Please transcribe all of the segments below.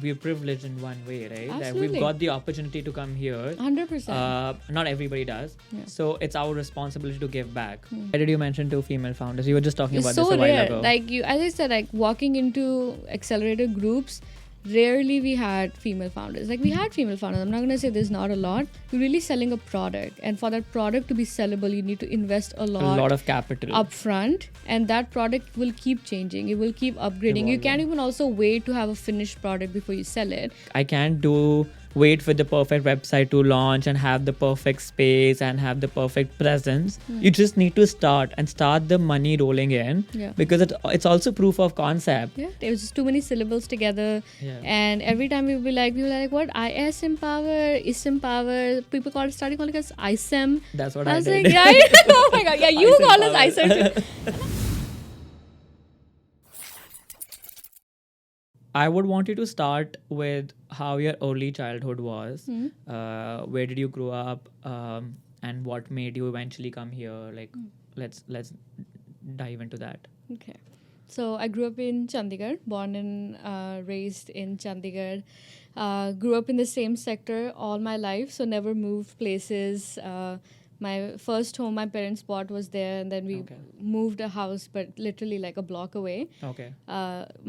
we're privileged in one way, right? That Absolutely. we've got the opportunity to come here. 100%. Not everybody does. Yeah. So it's our responsibility to give back. Why did you mention 2 female founders? You were just talking It's about so this a while rare. ago. Like you, as I said, like walking into accelerator groups, rarely we had female founders. Like we had female founders. I'm not gonna say there's not a lot. We're really selling a product, and for that product to be sellable, you need to invest a a lot of capital. upfront, and that product will keep changing. It will keep upgrading. You Evolving. can't even also wait to have a finished product before you sell it. I can't wait for the perfect website to launch and have the perfect space and have the perfect presence. You just need to start the money rolling in. Yeah. Because it's also proof of concept. Yeah, there was just too many syllables together. Yeah. And every time we were like, what? IS Empower, IS Empower. People started calling us ISEM. That's what I I was did. like, yeah, oh my god, yeah, you ISEM call us Power. ISEM too. I would want you to start with how your early childhood was. Where did you grow up, and what made you eventually come here? Like, let's dive into that. Okay. So I grew up in Chandigarh, born and raised in Chandigarh. Grew up in the same sector all my life, so never moved places. My first home my parents bought was there, and then we moved a house, but literally like a block away. Okay.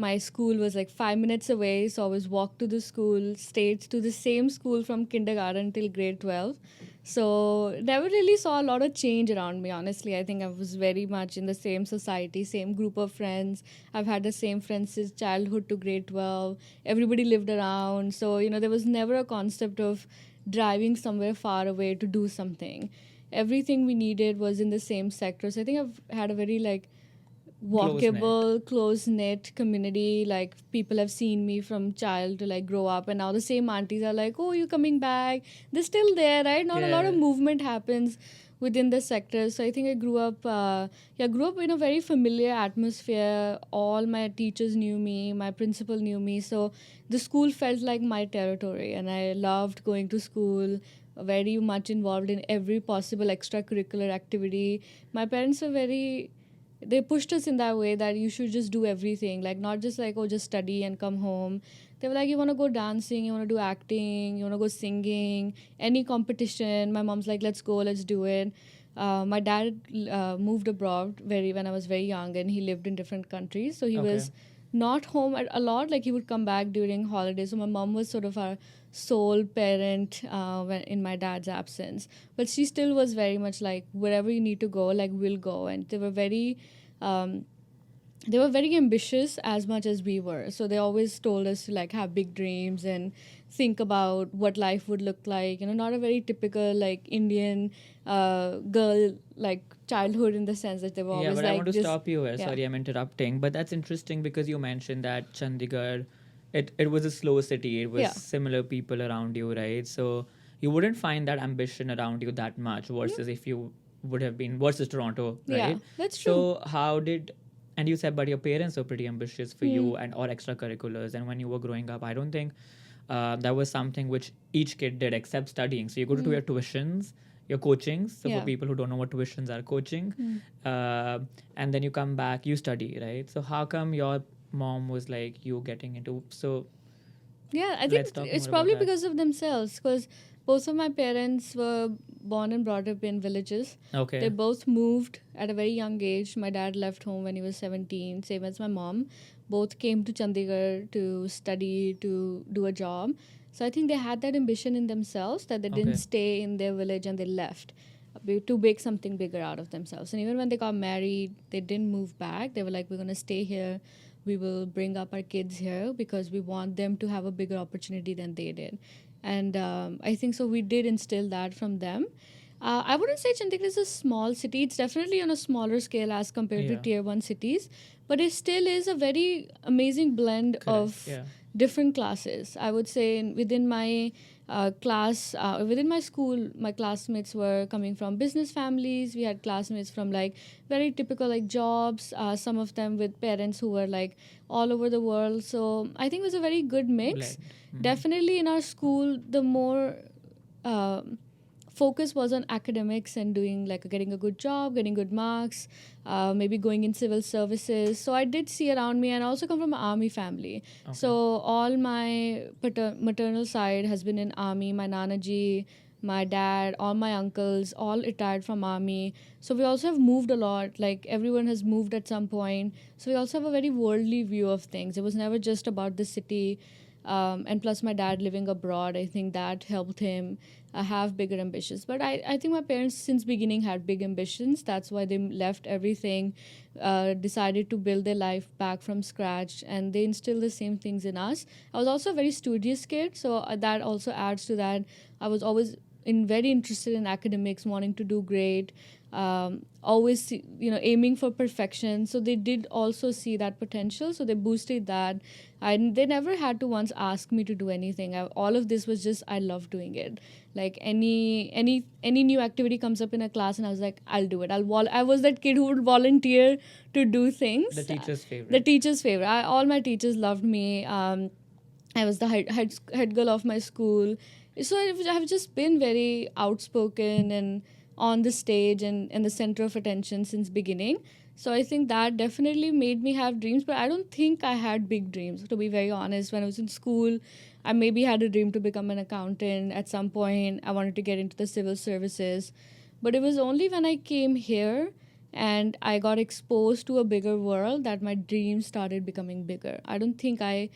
My school was like 5 minutes away, so I always walked to the school, stayed to the same school from kindergarten till grade 12. So never really saw a lot of change around me, honestly. I think I was very much in the same society, same group of friends. I've had the same friends since childhood to grade 12. Everybody lived around. So, there was never a concept of driving somewhere far away to do something. Everything we needed was in the same sector. So I think I've had a very walkable, close-knit community. Like people have seen me from child to grow up, and now the same aunties are like, oh, you coming back? They're still there, right? Not a lot of movement happens within the sector. So I think I grew up in a very familiar atmosphere. All my teachers knew me, my principal knew me, so the school felt like my territory, and I loved going to school. Very much involved in every possible extracurricular activity. My parents were they pushed us in that way that you should just do everything, not just just study and come home. They were like, you want to go dancing, you want to do acting, you want to go singing, any competition. My mom's like, let's go, let's do it. My dad moved abroad when I was very young, and he lived in different countries, so he was not home a lot. He would come back during holidays. So my mom was sort of our sole parent in my dad's absence, but she still was very much like, wherever you need to go, we'll go. And they were very ambitious as much as we were, so they always told us to have big dreams and think about what life would look like. Not a very typical Indian girl childhood, in the sense that they were always I want to this, stop you here. Sorry, I'm interrupting, but that's interesting because you mentioned that Chandigarh, it was a slow city. It was similar people around you, right? So you wouldn't find that ambition around you that much versus if you would have been versus Toronto, right? Yeah, that's true. So how did, and you said, but your parents were pretty ambitious for you and or extracurriculars, and when you were growing up, I don't think that was something which each kid did except studying. So you go to your tuitions, your coachings. So for people who don't know what tuitions are, coaching, and then you come back, you study, right? So how come your mom was like, you getting into, so yeah, I think it's probably because of themselves, because both of my parents were born and brought up in villages. Okay. They both moved at a very young age. My dad left home when he was 17, same as my mom. Both came to Chandigarh to study, to do a job. So I think they had that ambition in themselves, that they didn't stay in their village and they left to make something bigger out of themselves. And even when they got married, they didn't move back. They were like, we're going to stay here. We will bring up our kids here because we want them to have a bigger opportunity than they did. And I think so we did instill that from them. I wouldn't say Chandigarh is a small city. It's definitely on a smaller scale as compared to tier 1 cities. But it still is a very amazing blend of different classes. I would say within my class, within my school, my classmates were coming from business families. We had classmates from very typical jobs, some of them with parents who were all over the world. So I think it was a very good mix. Definitely in our school, the more focus was on academics and doing like getting a good job, getting good marks, maybe going in civil services. So I did see around me, and I also come from an army family. Okay. So all my maternal side has been in army. My Nana ji, my dad, all my uncles, all retired from army. So we also have moved a lot. Like everyone has moved at some point. So we also have a very worldly view of things. It was never just about the city. And plus my dad living abroad, I think that helped him have bigger ambitions. But I think my parents since beginning had big ambitions. That's why they left everything, decided to build their life back from scratch, and they instilled the same things in us. I was also a very studious kid, so that also adds to that. I was always very interested in academics, wanting to do great, always aiming for perfection. So they did also see that potential, so they boosted that. They never had to once ask me to do anything. All of this was just I love doing it. Like any new activity comes up in a class, and I was like, I'll do it. I was that kid who would volunteer to do things. The teacher's favorite. All my teachers loved me. I was the head girl of my school. So I've just been very outspoken and on the stage and the center of attention since beginning. So I think that definitely made me have dreams, but I don't think I had big dreams, to be very honest. When I was in school, I maybe had a dream to become an accountant. At some point, I wanted to get into the civil services. But it was only when I came here and I got exposed to a bigger world that my dreams started becoming bigger. I don't think I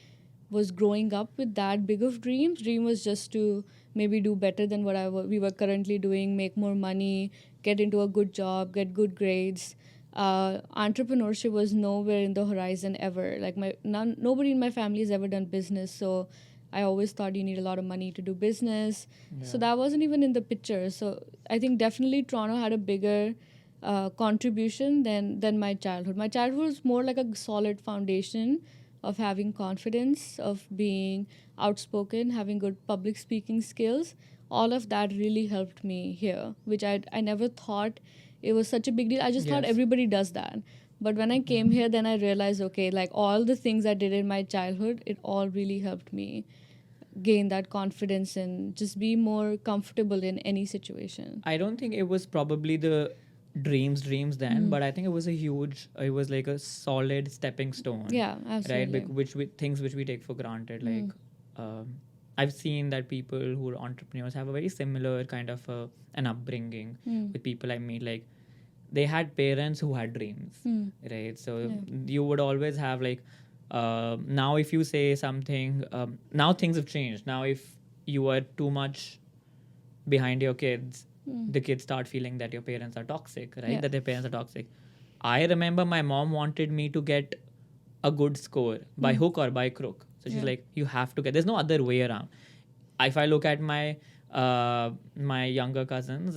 was growing up with that big of dreams. Dream was just to maybe do better than what we were currently doing, make more money, get into a good job, get good grades. Entrepreneurship was nowhere in the horizon ever. Like nobody in my family has ever done business, so I always thought you need a lot of money to do business. Yeah. So that wasn't even in the picture. So I think definitely Toronto had a bigger contribution than my childhood. My childhood was more like a solid foundation of having confidence, of being outspoken, having good public speaking skills. All of that really helped me here, which I never thought it was such a big deal. I just thought everybody does that. But when I came here, then I realized, okay, like all the things I did in my childhood, it all really helped me gain that confidence and just be more comfortable in any situation. I don't think it was probably the dreams then, but I think it was like a solid stepping stone. Yeah, absolutely. Right, things which we take for granted. Like I've seen that people who are entrepreneurs have a very similar kind of an upbringing with people I meet. Like they had parents who had dreams, right? So you would always have like now if you say something, now things have changed. Now if you are too much behind your kids, the kids start feeling that your parents are toxic, right? That their parents are toxic. I remember my mom wanted me to get a good score by hook or by crook. So she's like, you have to get, there's no other way around. If I look at my my younger cousins,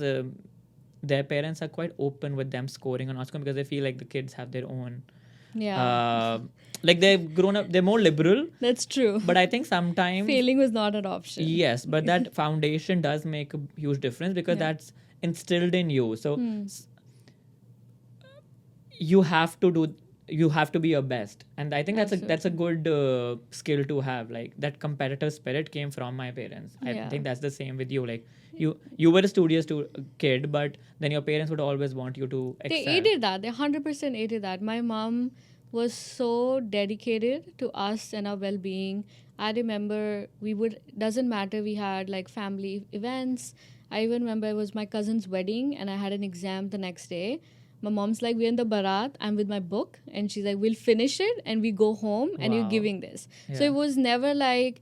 their parents are quite open with them scoring on Oscar because they feel like the kids have their own. Like they've grown up, they're more liberal. That's true. But I think sometimes failing was not an option. Yes, but that foundation does make a huge difference because that's instilled in you. So you have to be your best, and I think that's a good skill to have. Like that competitive spirit came from my parents. I think that's the same with you. Like you were a studious kid, but then your parents would always want you to excel. They aided that. They 100% aided that. My mom was so dedicated to us and our well-being. I remember doesn't matter, we had like family events. I even remember it was my cousin's wedding and I had an exam the next day. My mom's like, we're in the barat, I'm with my book, and she's like, we'll finish it and we go home and you're giving this. So it was never like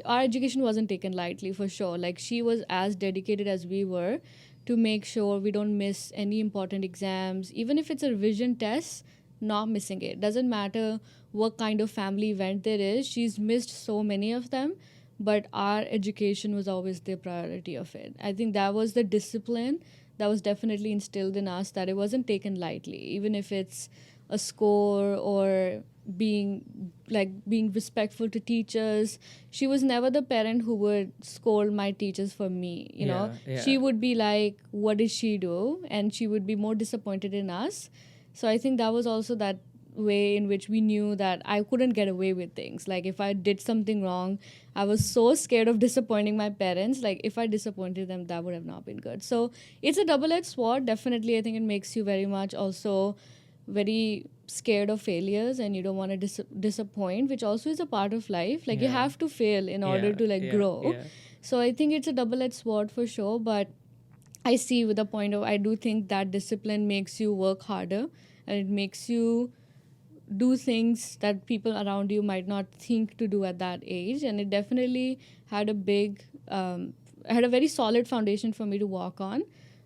our education wasn't taken lightly, for sure. Like she was as dedicated as we were to make sure we don't miss any important exams, even if it's a revision test. Not missing it. Doesn't matter what kind of family event there is. She's missed so many of them, but our education was always the priority of it. I think that was the discipline that was definitely instilled in us, that it wasn't taken lightly, even if it's a score or being respectful to teachers. She was never the parent who would scold my teachers for me, you know. She would be like, what did she do? And she would be more disappointed in us. So I think that was also that way in which we knew that I couldn't get away with things. Like if I did something wrong, I was so scared of disappointing my parents. Like if I disappointed them, that would have not been good. So it's a double-edged sword. Definitely, I think it makes you very much also very scared of failures, and you don't want to disappoint, which also is a part of life. Like you have to fail in order to like grow. So I think it's a double-edged sword for sure. But I see with the point of, I do think that discipline makes you work harder, and it makes you do things that people around you might not think to do at that age. And it definitely had a big had a very solid foundation for me to walk on.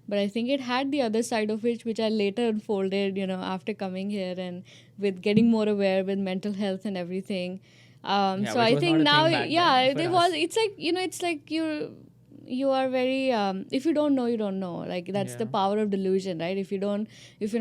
But I think it had the other side of it, which I later unfolded, after coming here and with getting more aware with mental health and everything. So I think now, it's like, it's like you are very if you don't know, you don't know. Like that's the power of delusion, right? If you're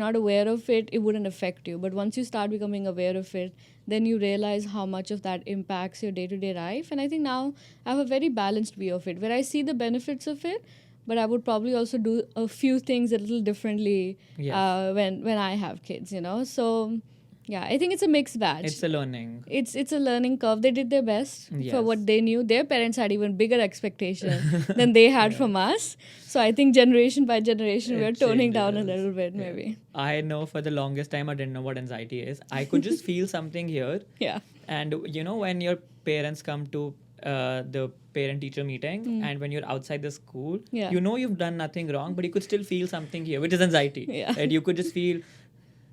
not aware of it, it wouldn't affect you. But once you start becoming aware of it, then you realize how much of that impacts your day-to-day life. And I think now I have a very balanced view of it, where I see the benefits of it, but I would probably also do a few things a little differently when I have kids, So yeah, I think it's a mixed bag. It's a learning. It's a learning curve. They did their best for what they knew. Their parents had even bigger expectations than they had from us. So I think generation by generation, we're toning down a little bit, maybe. I know for the longest time, I didn't know what anxiety is. I could just feel something here. Yeah. And when your parents come to the parent-teacher meeting, and when you're outside the school, you've done nothing wrong, but you could still feel something here, which is anxiety. Yeah. And you could just feel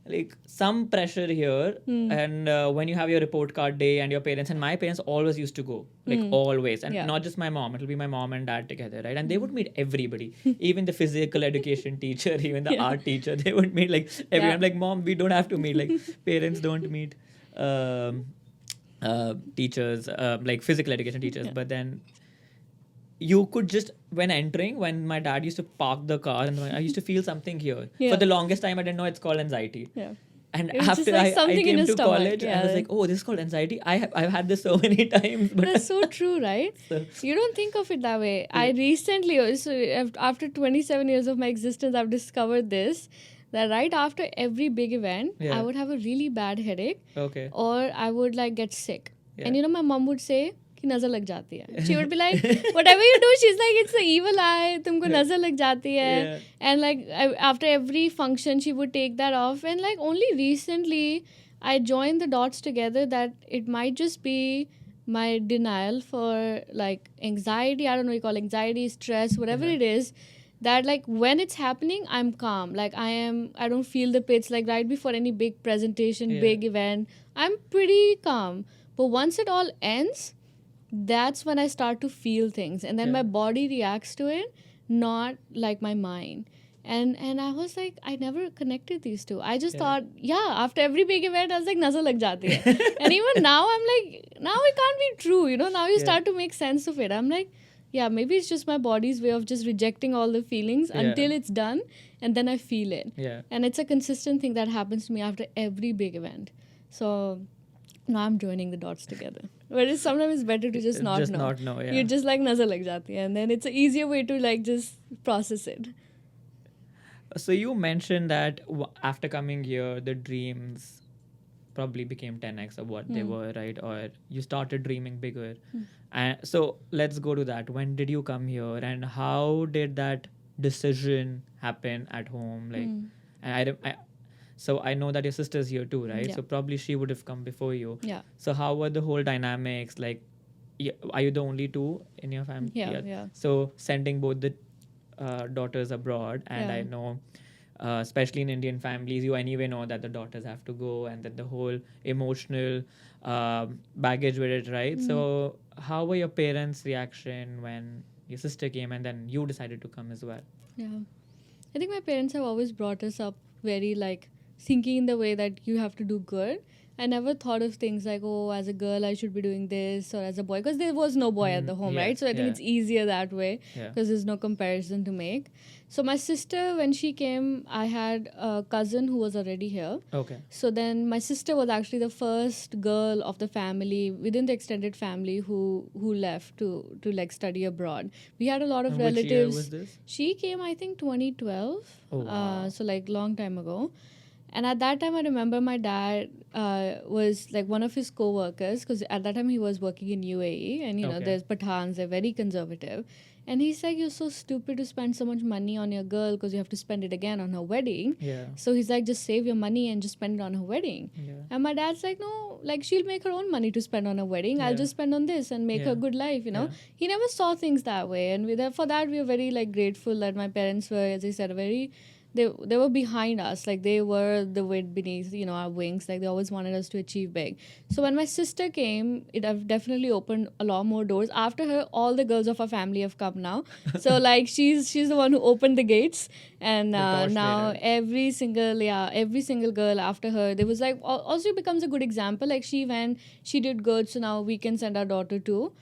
like some pressure here. And when you have your report card day and your parents, and my parents always used to go, like always, and not just my mom, it'll be my mom and dad together, right? And they would meet everybody, even the physical education teacher, even the art teacher. They would meet like everyone. I'm like, Mom, we don't have to meet. Like parents don't meet teachers, like physical education teachers. But then you could just, when my dad used to park the car, and I used to feel something here. For the longest time, I didn't know it's called anxiety. Yeah. And it's after like I came to stomach. college, I was like, oh, this is called anxiety. I've had this so many times. But that's so true, right? You don't think of it that way. I recently, after 27 years of my existence, I've discovered this, that right after every big event, I would have a really bad headache. Okay. Or I would like get sick. And my mom would say, कि नजर लग जाती है. She would be like, whatever you do, she's like, it's the evil eye, तुमको नजर लग जाती है. And like after every function, she would take that off. And like only recently, I joined the dots together that it might just be my denial for like anxiety. I don't know, you call it anxiety, stress, whatever it is. That like when it's happening, I'm calm. Like I don't feel the pits. Like right before any big presentation, big event, I'm pretty calm. But once it all ends, that's when I start to feel things, and then my body reacts to it, not like my mind. And I was like, I never connected these two. I just thought, after every big event, I was like, nazar lag jati hai. And even now, I'm like, now it can't be true. Now you start to make sense of it. I'm like, maybe it's just my body's way of just rejecting all the feelings until it's done, and then I feel it. And it's a consistent thing that happens to me after every big event. So now I'm joining the dots together. But sometimes it's better to just not know. You just like nazar lag jati hai, and then it's an easier way to like just process it. So you mentioned that after coming here, the dreams probably became 10x of what they were, right? Or you started dreaming bigger. And so let's go to that. When did you come here, and how did that decision happen at home? Like, and so I know that your sister's here too, right? So probably she would have come before you. Yeah. So how were the whole dynamics? Like, are you the only two in your family? Yeah. So sending both the daughters abroad, and I know, especially in Indian families, you anyway know that the daughters have to go, and that the whole emotional baggage with it, right? So how were your parents' reaction when your sister came, and then you decided to come as well? Yeah. I think my parents have always brought us up very like thinking in the way that you have to do good. I never thought of things like, oh, as a girl, I should be doing this, or as a boy, because there was no boy at the home, right? So I think it's easier that way, because there's no comparison to make. So my sister, when she came, I had a cousin who was already here. Okay. So then my sister was actually the first girl of the family, within the extended family, who left to like study abroad. We had a lot of relatives. Which year was this? She came, I think, 2012. Oh, wow. So like long time ago. And at that time, I remember my dad was like one of his co-workers, because at that time he was working in UAE, and Okay. there's Pathans, they're very conservative. And he's like, "You're so stupid to spend so much money on your girl because you have to spend it again on her wedding." Yeah. So he's like, "Just save your money and just spend it on her wedding." Yeah. And my dad's like, "No, like she'll make her own money to spend on her wedding. I'll Yeah. just spend on this and make her a Yeah. good life, you know." Yeah. He never saw things that way, and for that we are very like grateful that my parents were, as I said, very they were behind us, like they were the wind beneath our wings, like they always wanted us to achieve big. So when my sister came, it have definitely opened a lot more doors. After her, all the girls of our family have come now. So like she's the one who opened the gates, and The torch now bearer. every single girl after her, there was like also becomes a good example. Like she did good, so now we can send our daughter too.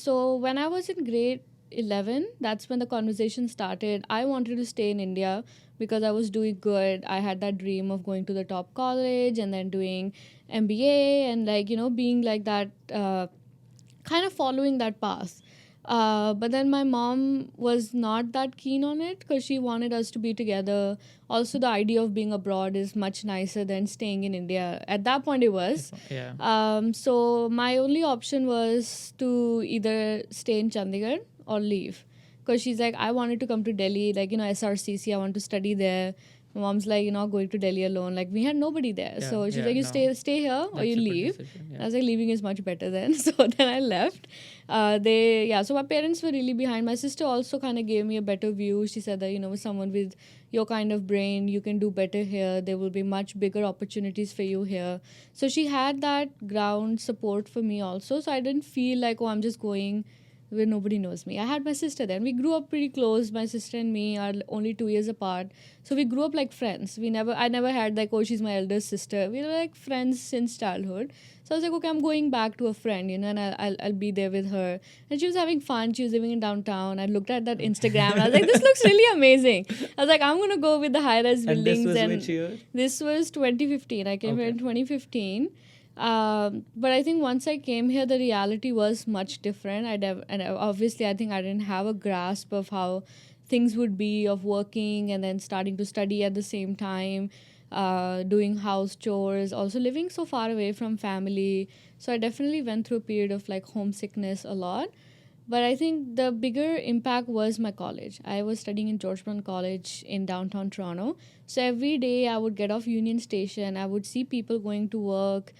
So when I was in grade 11, that's when the conversation started. I wanted to stay in India because I was doing good. I had that dream of going to the top college and then doing MBA, and like being like that, kind of following that path. But then my mom was not that keen on it because she wanted us to be together. Also, the idea of being abroad is much nicer than staying in India. At that point, it was. Yeah. So my only option was to either stay in Chandigarh or leave. Because she's like, I wanted to come to Delhi, like, SRCC, I want to study there. My mom's like, you're not going to Delhi alone. Like, we had nobody there. Yeah, So she's yeah, like, you no. stay here or That's you a good leave. decision, I yeah. was like, leaving is much better then. So then I left. So my parents were really behind. My sister also kind of gave me a better view. She said that, with someone with your kind of brain, you can do better here. There will be much bigger opportunities for you here. So she had that ground support for me also. So I didn't feel like, oh, I'm just going where nobody knows me. I had my sister then. We grew up pretty close. My sister and me are only 2 years apart. So we grew up like friends. I never had like, oh, she's my elder sister. We were like friends since childhood. So I was like, okay, I'm going back to a friend, and I'll be there with her. And she was having fun. She was living in downtown. I looked at that Instagram and I was like, this looks really amazing. I was like, I'm going to go with the high-rise buildings. And this was which year? This was 2015. I came here in 2015. But I think once I came here, the reality was much different. And obviously, I think I didn't have a grasp of how things would be, of working and then starting to study at the same time, doing house chores, also living so far away from family. So I definitely went through a period of like homesickness a lot. But I think the bigger impact was my college. I was studying in George Brown College in downtown Toronto. So every day I would get off Union Station, I would see people going to work,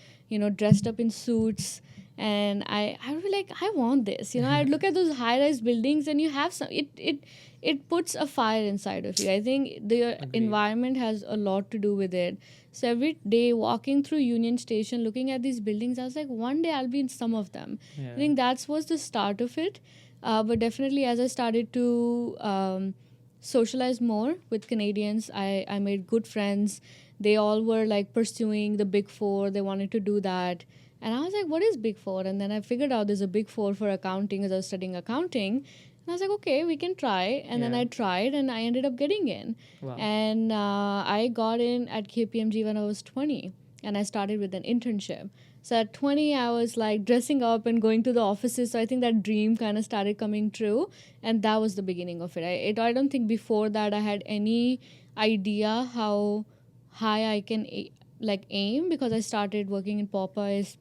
dressed up in suits. And I would be like, I want this. I'd look at those high-rise buildings, and you have some. It puts a fire inside of you. I think the Agreed. environment has a lot to do with it. So every day walking through Union Station, looking at these buildings, I was like, one day I'll be in some of them. Yeah. I think that was the start of it. But definitely, as I started to socialize more with Canadians, I made good friends. They all were like pursuing the Big Four. They wanted to do that. And I was like, what is Big Four? And then I figured out there's a Big Four for accounting, as I was studying accounting. And I was like, okay, we can try. And then Yeah. I tried, and I ended up getting in. Wow. And I got in at KPMG when I was 20. And I started with an internship. So at 20, I was like dressing up and going to the offices. So I think that dream kind of started coming true. And that was the beginning of it. I don't think before that I had any idea how high I can aim, because I started working in Popeyes.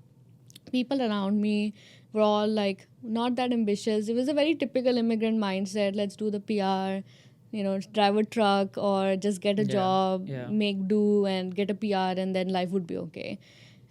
People around me were all like not that ambitious. It was a very typical immigrant mindset. Let's do the PR, drive a truck or just get a Yeah, job, yeah. make do and get a PR, and then life would be okay.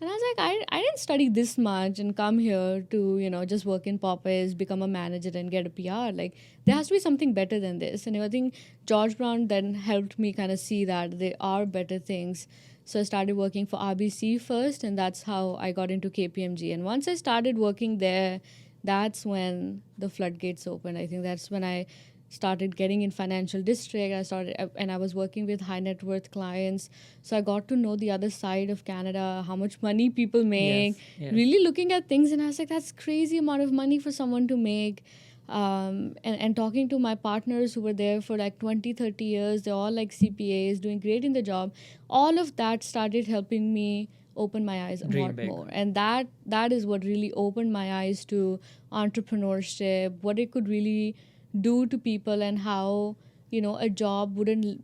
And I was like, I didn't study this much and come here to, just work in Popeyes, become a manager and get a PR. Like, there has to be something better than this. And I think George Brown then helped me kind of see that there are better things. So I started working for RBC first, and that's how I got into KPMG. And once I started working there, that's when the floodgates opened. I think that's when I started getting in financial district. And I was working with high net worth clients. So I got to know the other side of Canada, how much money people make, Yes. really looking at things. And I was like, that's crazy amount of money for someone to make. And talking to my partners who were there for like 20-30 years, they're all like CPAs doing great in the job. All of that started helping me open my eyes a Dream lot big. more. And that is what really opened my eyes to entrepreneurship, what it could really do to people, and how a job wouldn't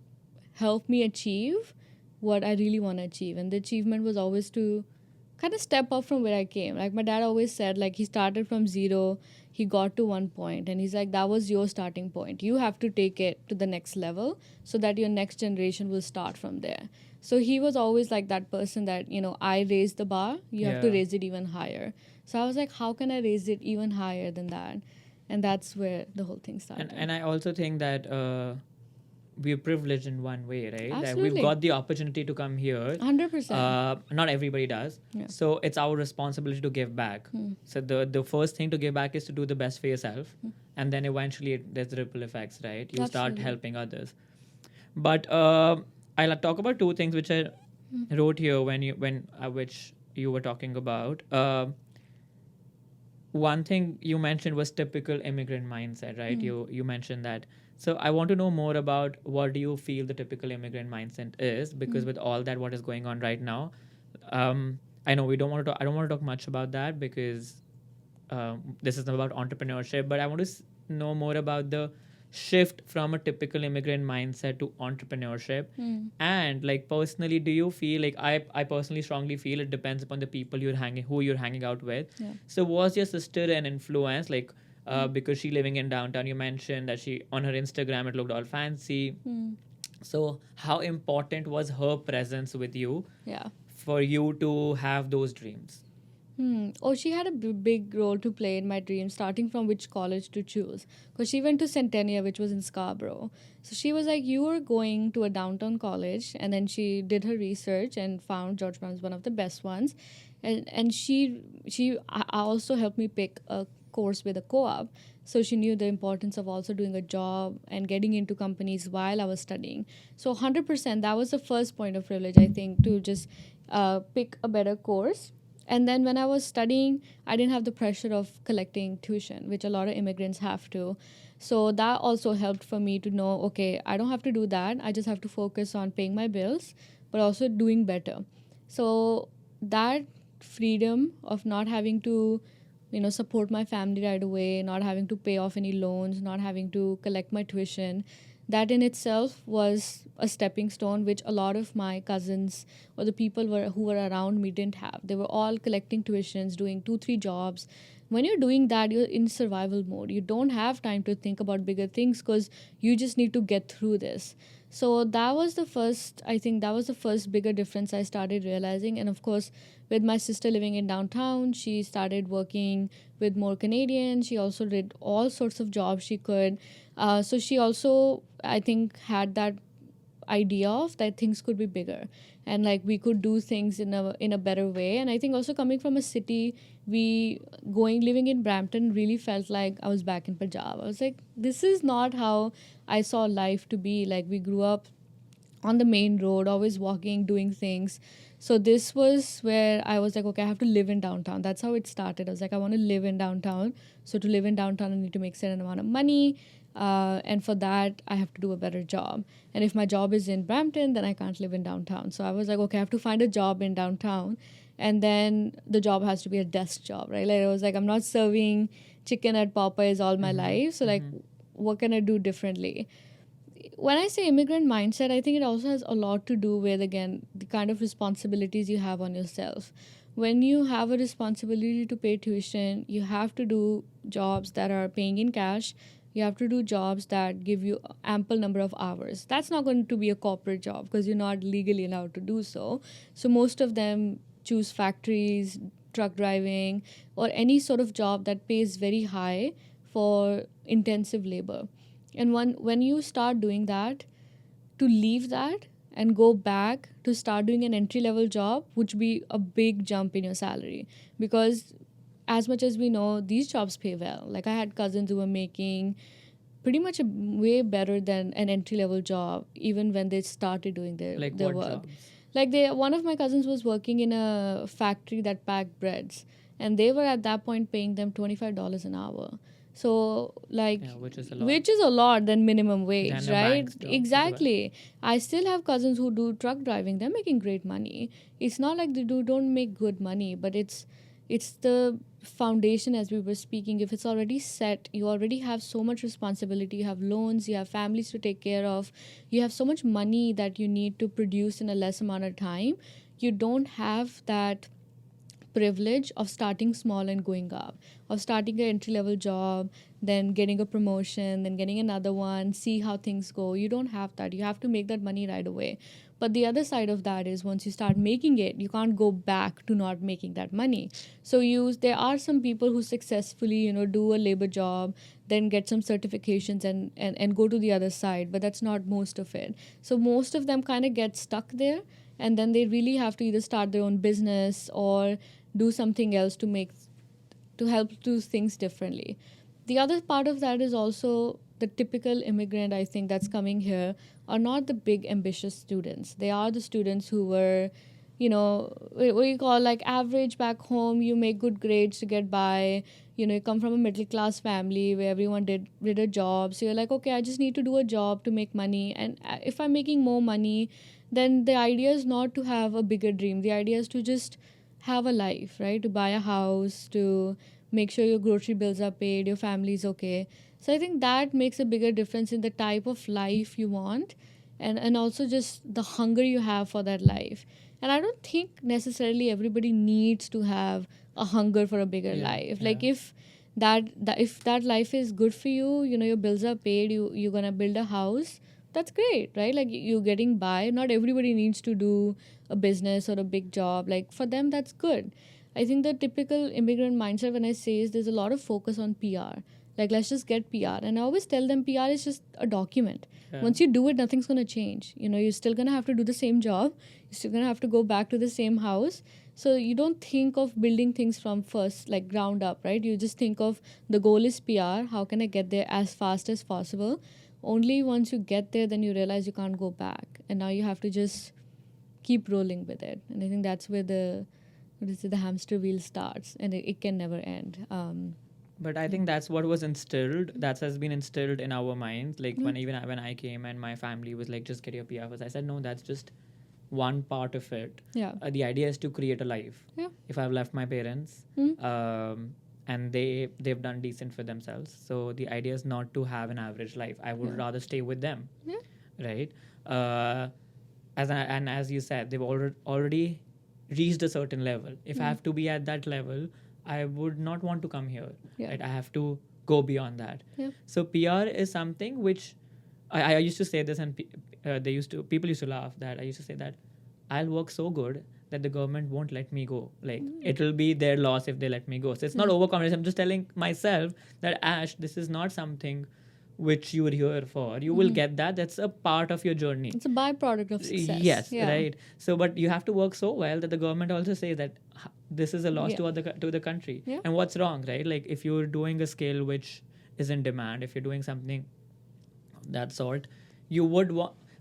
help me achieve what I really want to achieve. And the achievement was always to kind of step up from where I came. Like my dad always said, like he started from zero, he got to one point, and he's like, that was your starting point. You have to take it to the next level so that your next generation will start from there. So he was always like that person that, you know, I raised the bar, you have to Yeah. raise it even higher. So I was like, how can I raise it even higher than that? And that's where the whole thing started. And I also think that we're privileged in one way, right? That we've Absolutely. got the opportunity to come here. 100%. Not everybody does. Yeah. So it's our responsibility to give back. So the first thing to give back is to do the best for yourself. And then eventually there's ripple effects, right? You start Absolutely. helping others. But I'll talk about two things which I wrote here which you were talking about. One thing you mentioned was typical immigrant mindset, right? You mentioned that. So I want to know more about what do you feel the typical immigrant mindset is, because with all that what is going on right now, I know we don't want to I don't want to talk much about that because this is not about entrepreneurship, but I want to know more about the shift from a typical immigrant mindset to entrepreneurship. And like personally, do you feel like I personally strongly feel it depends upon the people who you're hanging out with. Yeah. So was your sister an influence, like because she living in downtown? You mentioned that she on her Instagram it looked all fancy. So how important was her presence with you Yeah. for you to have those dreams? Oh, she had a big role to play in my dream, starting from which college to choose. Because she went to Centennial, which was in Scarborough. So she was like, you are going to a downtown college. And then she did her research and found George Brown's one of the best ones. And she also helped me pick a course with a co-op. So she knew the importance of also doing a job and getting into companies while I was studying. So 100%, that was the first point of privilege, I think, to just pick a better course. And then when I was studying, I didn't have the pressure of collecting tuition, which a lot of immigrants have to. So that also helped for me to know, okay, I don't have to do that. I just have to focus on paying my bills, but also doing better. So that freedom of not having to, support my family right away, not having to pay off any loans, not having to collect my tuition, that in itself was a stepping stone, which a lot of my cousins or the people who were around me didn't have. They were all collecting tuitions, doing 2-3 jobs. When you're doing that, you're in survival mode. You don't have time to think about bigger things because you just need to get through this. So that was the first bigger difference I started realizing. And of course, with my sister living in downtown, she started working with more Canadians. She also did all sorts of jobs she could. So she also, I think, had that idea of that things could be bigger and like we could do things in a better way. And I think also coming from a city, living in Brampton really felt like I was back in Punjab. I was like, this is not how I saw life to be. Like we grew up on the main road, always walking, doing things. So this was where I was like, okay, I have to live in downtown. That's how it started. I was like, I want to live in downtown. So to live in downtown, I need to make a certain amount of money. And for that, I have to do a better job. And if my job is in Brampton, then I can't live in downtown. So I was like, okay, I have to find a job in downtown. And then the job has to be a desk job, right? Like I was like, I'm not serving chicken at Popeyes all my life. So like, what can I do differently? When I say immigrant mindset, I think it also has a lot to do with, again, the kind of responsibilities you have on yourself. When you have a responsibility to pay tuition, you have to do jobs that are paying in cash. You have to do jobs that give you ample number of hours. That's not going to be a corporate job because you're not legally allowed to do so. So most of them choose factories, truck driving, or any sort of job that pays very high for intensive labor. And when you start doing that, to leave that and go back to start doing an entry-level job would be a big jump in your salary. Because as much as we know, these jobs pay well. Like I had cousins who were making pretty much way better than an entry-level job, even when they started doing their work. Jobs? Like one of my cousins was working in a factory that packed breads, and they were at that point paying them $25 an hour. So like, which is a lot. Which is a lot than minimum wage, Than a right? bank's job. Exactly. I still have cousins who do truck driving. They're making great money. It's not like they don't make good money, but it's, it's the foundation, as we were speaking. If it's already set, you already have so much responsibility, you have loans, you have families to take care of, you have so much money that you need to produce in a less amount of time. You don't have that privilege of starting small and going up, of starting an entry level job, then getting a promotion, then getting another one, see how things go. You don't have that. You have to make that money right away. But the other side of that is, once you start making it, you can't go back to not making that money. So there are some people who successfully, do a labor job, then get some certifications and go to the other side, but that's not most of it. So most of them kind of get stuck there, and then they really have to either start their own business or do something else to help do things differently. The other part of that is also the typical immigrant, I think, that's coming here are not the big ambitious students. They are the students who were, what you call like average back home. You make good grades to get by. You come from a middle class family where everyone did a job. So you're like, okay, I just need to do a job to make money. And if I'm making more money, then the idea is not to have a bigger dream. The idea is to just have a life, right? To buy a house, to make sure your grocery bills are paid, your family's okay. So I think that makes a bigger difference in the type of life you want, and also just the hunger you have for that life. And I don't think necessarily everybody needs to have a hunger for a bigger life. Yeah. Like if that life is good for you, your bills are paid, you're gonna build a house, that's great, right? Like you're getting by. Not everybody needs to do a business or a big job. Like for them, that's good. I think the typical immigrant mindset, when I say, is there's a lot of focus on PR. Like, let's just get PR. And I always tell them PR is just a document. Yeah. Once you do it, nothing's going to change. You're still going to have to do the same job. You're still going to have to go back to the same house. So you don't think of building things from first, like ground up, right? You just think of the goal is PR. How can I get there as fast as possible? Only once you get there, then you realize you can't go back. And now you have to just keep rolling with it. And I think that's where the hamster wheel starts, and it can never end. But I think that's what was instilled. That has been instilled in our minds. Like when I came and my family was like, just get your PR first. I said, no, that's just one part of it. Yeah. The idea is to create a life. Yeah. If I've left my parents, and they've done decent for themselves, so the idea is not to have an average life. I would rather stay with them. Yeah. Right. As you said, they've already reached a certain level. If I have to be at that level, I would not want to come here. Yeah. Right? I have to go beyond that. Yeah. So PR is something which I used to say this, and people used to laugh that I used to say that I'll work so good that the government won't let me go. Like it'll be their loss if they let me go. So it's not overconfidence. I'm just telling myself that, Ash, this is not something which you were here for. You will get that. That's a part of your journey. It's a byproduct of success. Yes, right. So, but you have to work so well that the government also say that this is a loss to the country. Yeah. And what's wrong, right? Like if you're doing a skill which is in demand, if you're doing something of that sort, you would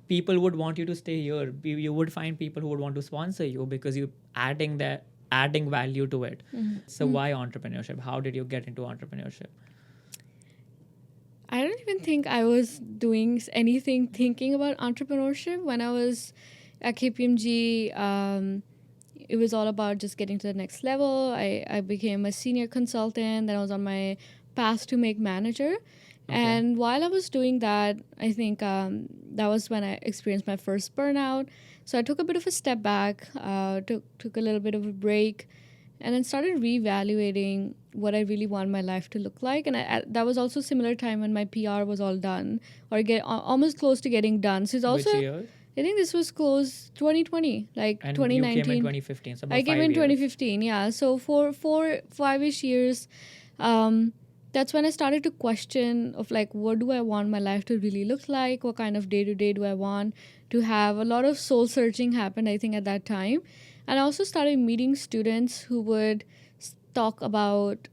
people would want you to stay here. You would find people who would want to sponsor you because you're adding value to it. So why entrepreneurship? How did you get into entrepreneurship? I don't even think I was doing anything thinking about entrepreneurship when I was at KPMG. It was all about just getting to the next level. I became a senior consultant. Then I was on my path to make manager. Okay. And while I was doing that, I think that was when I experienced my first burnout. So I took a bit of a step back, took a little bit of a break, and then started reevaluating what I really want my life to look like. And that was also a similar time when my PR was all done, or almost close to getting done. So it's also, which year? I think this was close 2020, like and 2019. You came in 2015. So I came in 2015, yeah. So for 5-ish years, that's when I started to question of like, what do I want my life to really look like? What kind of day-to-day do I want to have? A lot of soul searching happened, I think, at that time. And I also started meeting students who would talk about,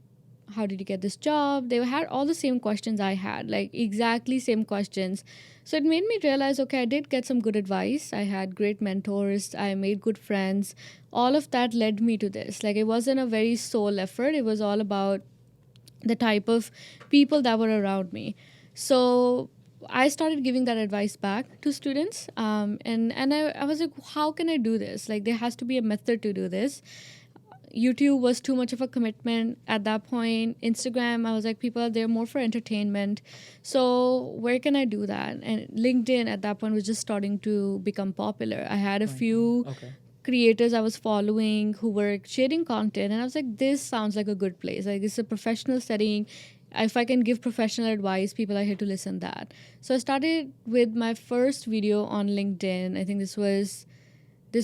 how did you get this job? They had all the same questions I had, like exactly same questions. So it made me realize, okay, I did get some good advice. I had great mentors. I made good friends. All of that led me to this. Like it wasn't a very soul effort. It was all about the type of people that were around me. So I started giving that advice back to students. And I was like, how can I do this? Like there has to be a method to do this. YouTube was too much of a commitment at that point. Instagram, I was like, people are there more for entertainment. So where can I do that? And LinkedIn at that point was just starting to become popular. I had a few creators I was following who were sharing content, and I was like, this sounds like a good place. Like, it's a professional setting. If I can give professional advice, people are here to listen that. So I started with my first video on LinkedIn. I think this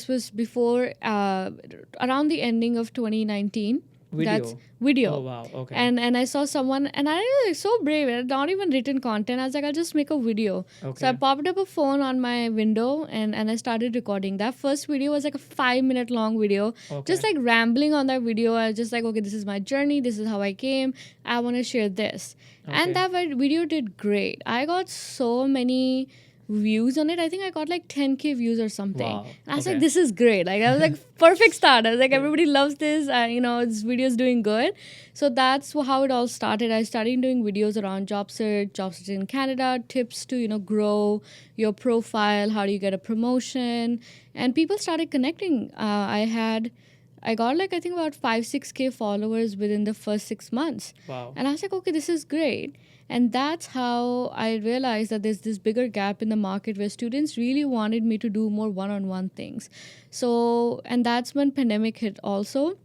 was before around the ending of 2019. That's video. Oh wow. Okay. And I saw someone, and I was so brave. I had not even written content. I was like, I'll just make a video. Okay. So I popped up a phone on my window and I started recording. That first video was like a 5-minute long video. Just like rambling on that video. I was just like, okay, this is my journey. This is how I came. I want to share this. And that video did great. I got so many views on it. I think I got like 10K views or something. Wow. And I was like, this is great. Like, I was like, perfect start. I was like, everybody loves this. This video is doing good. So that's how it all started. I started doing videos around job search in Canada, tips to, grow your profile. How do you get a promotion? And people started connecting. I got like, I think about 5-6K followers within the first 6 months. Wow. And I was like, okay, this is great. And that's how I realized that there's this bigger gap in the market where students really wanted me to do more one-on-one things. So, and that's when pandemic hit also.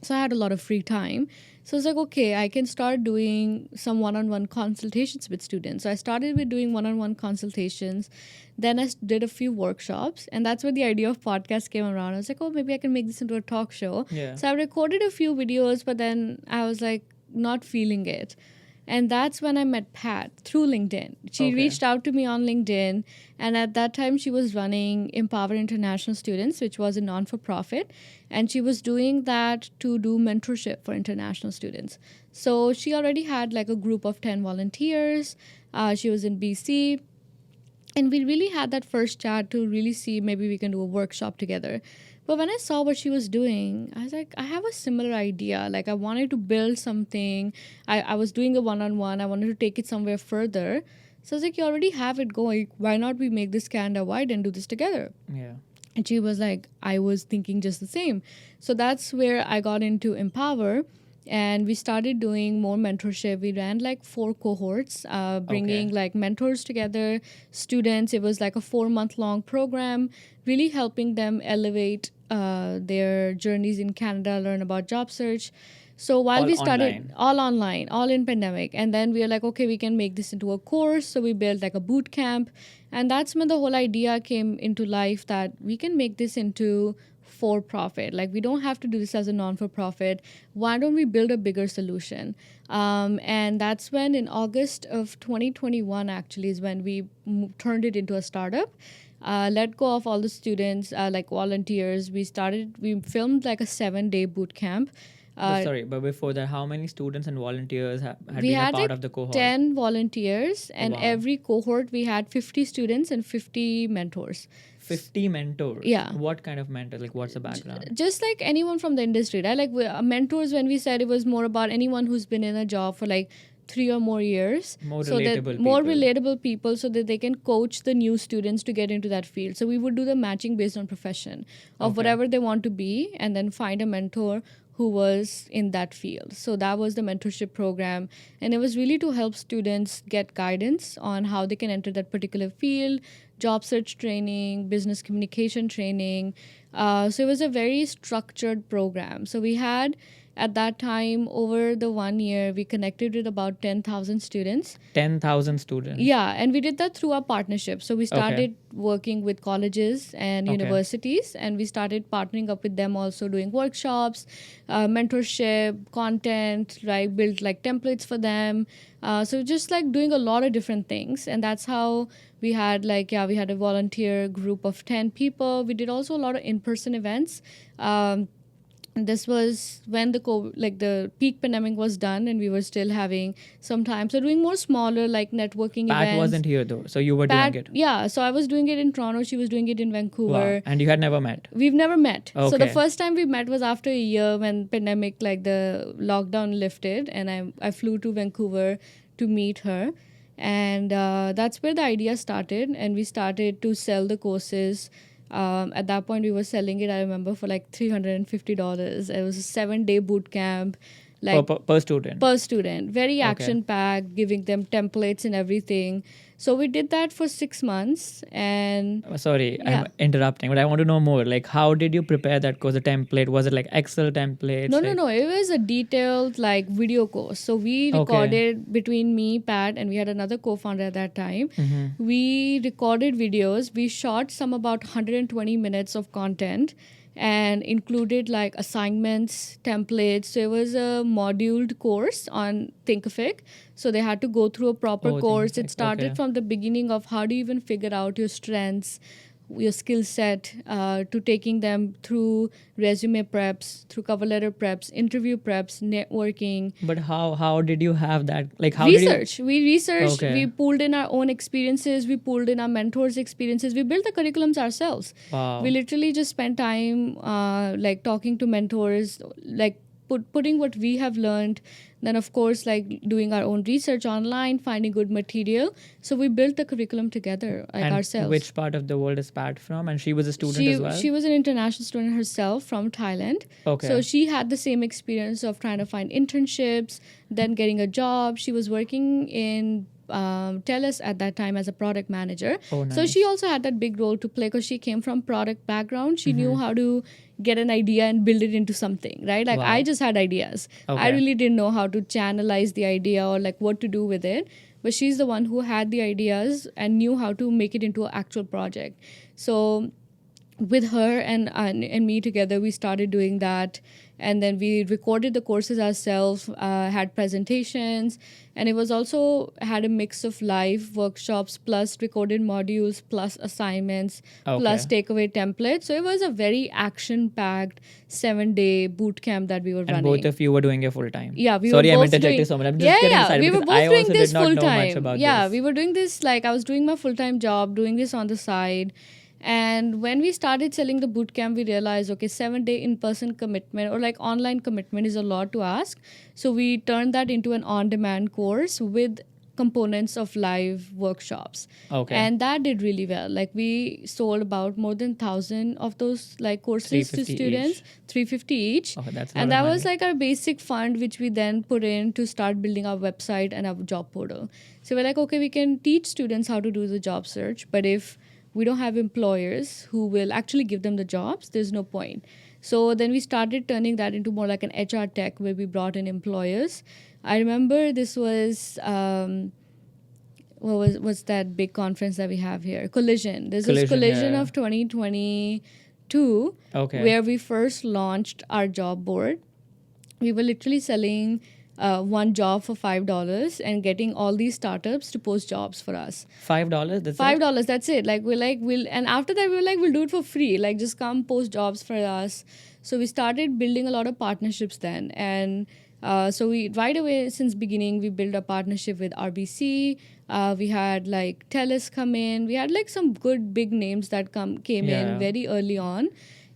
So I had a lot of free time. So I was like, okay, I can start doing some one-on-one consultations with students. So I started with doing one-on-one consultations. Then I did a few workshops. And that's where the idea of podcast came around. I was like, oh, maybe I can make this into a talk show. Yeah. So I recorded a few videos, but then I was like, not feeling it. And that's when I met Pat through LinkedIn. She reached out to me on LinkedIn. And at that time, she was running Empower International Students, which was a non-for-profit. And she was doing that to do mentorship for international students. So she already had like a group of 10 volunteers. She was in BC. And we really had that first chat to really see maybe we can do a workshop together. But when I saw what she was doing, I was like, I have a similar idea. Like, I wanted to build something. I was doing a one-on-one. I wanted to take it somewhere further. So I was like, you already have it going. Why not we make this Canada-wide and do this together? Yeah. And she was like, I was thinking just the same. So that's where I got into Empower. And we started doing more mentorship. We ran like 4 cohorts, bringing like mentors together, students. It was like a 4-month-long program, really helping them elevate their journeys in Canada, learn about job search. So while we started all online, all in pandemic, and then we were like, okay, we can make this into a course. So we built like a boot camp. And that's when the whole idea came into life that we can make this into for-profit. Like, we don't have to do this as a non-for-profit. Why don't we build a bigger solution? And that's when in August of 2021 actually is when we turned it into a startup. Let go of all the students, like volunteers. We filmed like a 7-day boot camp. But before that, how many students and volunteers had been a part of the cohort? 10 volunteers, and every cohort we had 50 students and 50 mentors. 50 mentors? Yeah. What kind of mentors? Like, what's the background? Just like anyone from the industry, right? Like, mentors, when we said, it was more about anyone who's been in a job for like 3 or more years. More relatable people so that they can coach the new students to get into that field. So we would do the matching based on profession of whatever they want to be, and then find a mentor who was in that field. So that was the mentorship program. And it was really to help students get guidance on how they can enter that particular field, job search training, business communication training. So it was a very structured program. So we had, at that time, over the 1 year, we connected with about 10,000 students. 10,000 students? Yeah, and we did that through our partnership. So we started working with colleges and universities, and we started partnering up with them also, doing workshops, mentorship, content, right? Built like templates for them. So just like doing a lot of different things. And that's how we had we had a volunteer group of 10 people. We did also a lot of in-person events. This was when the peak pandemic was done, and we were still having some time. So doing more smaller like networking events. Pat wasn't here though, so you were doing it. Yeah, so I was doing it in Toronto. She was doing it in Vancouver. Wow. And you had never met? We've never met. Okay. So the first time we met was after a year when pandemic, like the lockdown lifted, and I flew to Vancouver to meet her. And that's where the idea started, and we started to sell the courses. At that point, we were selling it, I remember, for like $350. It was a 7-day boot camp. Like per student. Per student, very Okay. action packed, giving them templates and everything. So we did that for 6 months, and Sorry, Yeah. I'm interrupting, but I want to know more. Like, how did you prepare that course? The template, was it like Excel templates? no, it was a detailed like video course. So we Okay. recorded between me, Pat, and we had another co-founder at that time. Mm-hmm. We recorded videos. We shot some about 120 minutes of content and included like assignments, templates. So it was a moduled course on Thinkific. So they had to go through a proper Oh, course. Thinkific, It started okay. from the beginning of how do you even figure out your strengths, your skill set, to taking them through resume preps, through cover letter preps, interview preps, networking. But how did you have that? Like, how Research. We researched, Okay. we pulled in our own experiences, we pulled in our mentors' experiences, we built the curriculums ourselves. Wow. We literally just spent time like talking to mentors, like putting what we have learned, then of course like doing our own research online, finding good material. So we built the curriculum together, like And ourselves. which part of the world is Pat from? And she was a student she, as well? She was an international student herself from Thailand. Okay. So she had the same experience of trying to find internships, then getting a job. She was working in TELUS at that time as a product manager. Oh, So nice. she also had that big role to play because she came from product background. She knew Mhm. how to get an idea and build it into something, right? Like Wow. I just had ideas. I Okay. really didn't know how to channelize the idea or like what to do with it. But she's the one who had the ideas and knew how to make it into an actual project. So with her and me together, we started doing that, and then we recorded the courses ourselves, had presentations, and it was also had a mix of live workshops plus recorded modules plus assignments plus Okay. takeaway templates. So it was a very action packed 7-day boot camp that we were And running. both of you were doing it full time. Yeah, we Sorry, were I'm both interjecting doing, so much. I'm just getting excited we were because both I doing also this did not full know much time. about Yeah, this. we were doing this, like I was doing my full time job, doing this on the side. And when we started selling the bootcamp, we realized, okay, 7-day in-person commitment or like online commitment is a lot to ask. So we turned that into an on-demand course with components of live workshops. Okay. And that did really well. Like we sold about more than 1,000 of those like courses to 350 students, each. 350 each. Oh, that's a And lot that of was money. like our basic fund, which we then put in to start building our website and our job portal. So we're like, okay, we can teach students how to do the job search, but if we don't have employers who will actually give them the jobs, there's no point. So then we started turning that into more like an HR tech where we brought in employers. I remember this was what's that big conference that we have here? Collision. There's this Collision yeah. of 2022 Okay. where we first launched our job board. We were literally selling one job for $5 and getting all these startups to post jobs for us. $5. That's $5. That's it. Like we'll and after that we were like we'll do it for free. Like just come post jobs for us. So we started building a lot of partnerships then, and so we right away since beginning we built a partnership with RBC. We had like TELUS come in. We had like some good big names that came in very early on,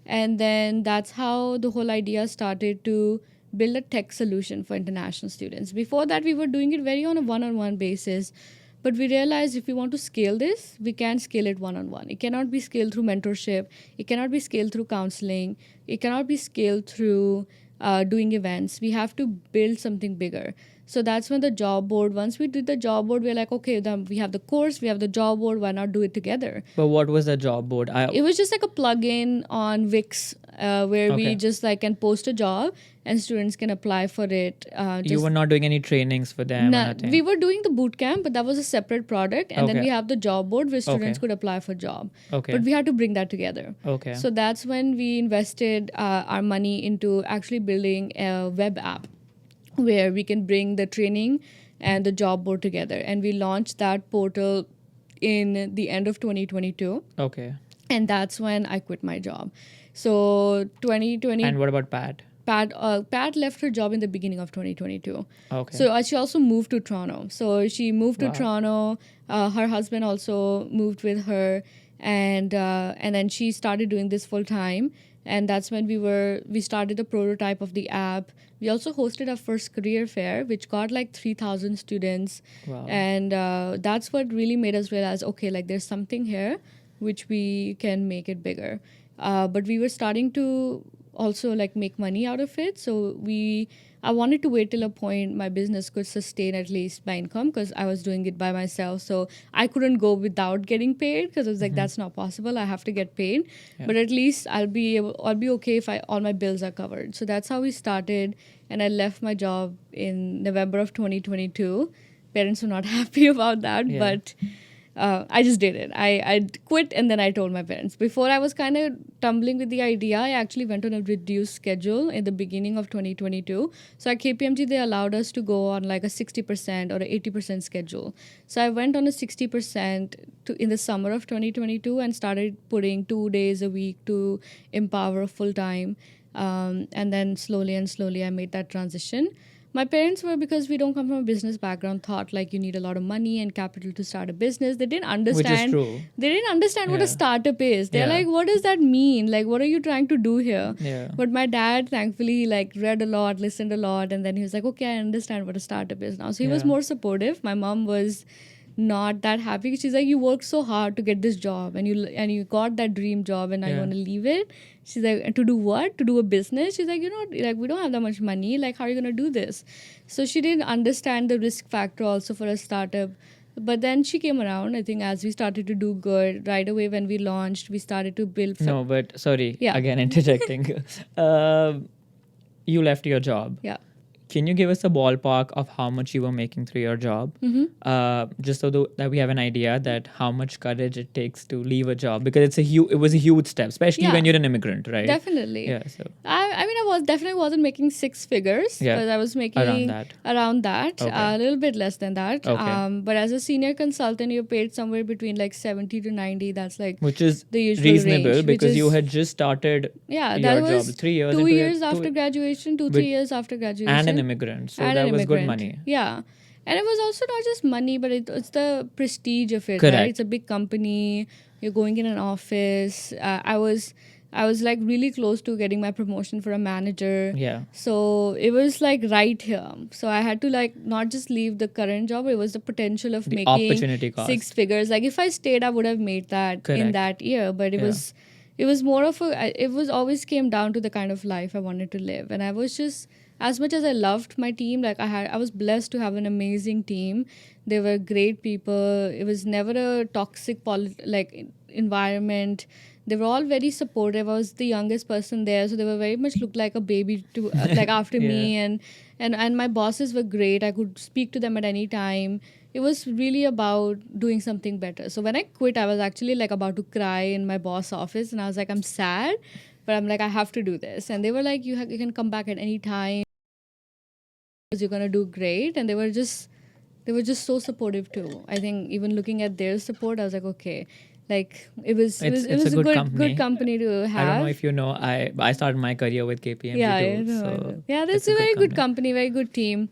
and then that's how the whole idea started to build a tech solution for international students. Before that, we were doing it very on a one-on-one basis. But we realized if we want to scale this, we can scale it one-on-one. It cannot be scaled through mentorship. It cannot be scaled through counseling. It cannot be scaled through doing events. We have to build something bigger. So that's when the job board, once we did the job board, we're like, okay, then we have the course, we have the job board, why not do it together? But what was the job board? It was just like a plugin on Wix where we just like can post a job and students can apply for it. You were not doing any trainings for them or nothing? We were doing the boot camp, but that was a separate product. And then we have the job board where students could apply for job. Okay. But we had to bring that together. Okay. So that's when we invested our money into actually building a web app where we can bring the training and the job board together. And we launched that portal in the end of 2022. Okay. And that's when I quit my job. So 2020. And what about Pat? Pat left her job in the beginning of 2022. Okay. So she also moved to Toronto. So she moved to Toronto. Her husband also moved with her, and then she started doing this full time. And that's when we started the prototype of the app. We also hosted our first career fair, which got like 3,000 students. Wow. And that's what really made us realize, okay, like there's something here. which we can make it bigger. But we were starting to also like make money out of it. So I wanted to wait till a point my business could sustain at least my income, because I was doing it by myself. So I couldn't go without getting paid, because I was like, that's not possible. I have to get paid. Yeah. But at least I'll be okay if all my bills are covered. So that's how we started. And I left my job in November of 2022. Parents were not happy about that, Yeah. but I just did it. I quit, and then I told my parents. Before I was kind of tumbling with the idea, I actually went on a reduced schedule in the beginning of 2022. So at KPMG, they allowed us to go on like a 60% or an 80% schedule. So I went on a 60% in the summer of 2022 and started putting 2 days a week to empower full time. And then slowly I made that transition. My parents were, because we don't come from a business background, thought like you need a lot of money and capital to start a business. They didn't understand. Which is true. They didn't understand what a Yeah. startup is. They're Yeah. like, what does that mean? Like, what are you trying to do here? Yeah. But my dad, thankfully, like read a lot, listened a lot, and then he was like, okay, I understand what a startup is now. So he was Yeah. more supportive. My mom was not that happy. She's like, you worked so hard to get this job, and you got that dream job, and now you Yeah. want to leave it. She's like, and to do what? To do a business? She's like, like we don't have that much money. Like, how are you gonna do this? So she didn't understand the risk factor also for a startup. But then she came around. I think as we started to do good, right away when we launched, we started to build. No, but sorry, Yeah. again interjecting. You left your job. Yeah. Can you give us a ballpark of how much you were making through your job? Just so that we have an idea that how much courage it takes to leave a job, because it was a huge step, especially Yeah. when you're an immigrant, right? Definitely. Yeah. So I mean, I definitely wasn't making six figures, Yeah. because I was making Around that. Okay. a little bit less than that. Okay. But as a senior consultant, you're paid somewhere between like 70 to 90. That's like which is the usual reasonable, range, because you is- had just started yeah, your that job was 3 years 2 into years it, after graduation, 3 years after graduation, and an immigrant, so and that an was good immigrant. money. Yeah. And it was also not just money, but it's the prestige of it. Correct. Right? It's a big company. You're going in an office. I was like really close to getting my promotion for a manager. Yeah. So it was like right here. So I had to like not just leave the current job. It was the potential of The making opportunity cost. 6 figures. Like if I stayed, I would have made that in Correct. that year. But it was more of it was always came down to the kind of life I wanted to live. And I was just, as much as I loved my team, like I was blessed to have an amazing team. They were great people. It was never a toxic environment. They were all very supportive. I was the youngest person there, so they were very much looked like a baby to like after me, and my bosses were great. I could speak to them at any time. It was really about doing something better. So when I quit, I was actually like about to cry in my boss' office, and I was like, I'm sad, but I'm like, I have to do this. And they were like, you can come back at any time, because you're gonna do great. And they were just so supportive too. I think even looking at their support, I was like, okay. Like it was a good company to have. I don't know if you know, I started my career with KPMG yeah, too. I know, So I know. Yeah, that's a very good company, very good team.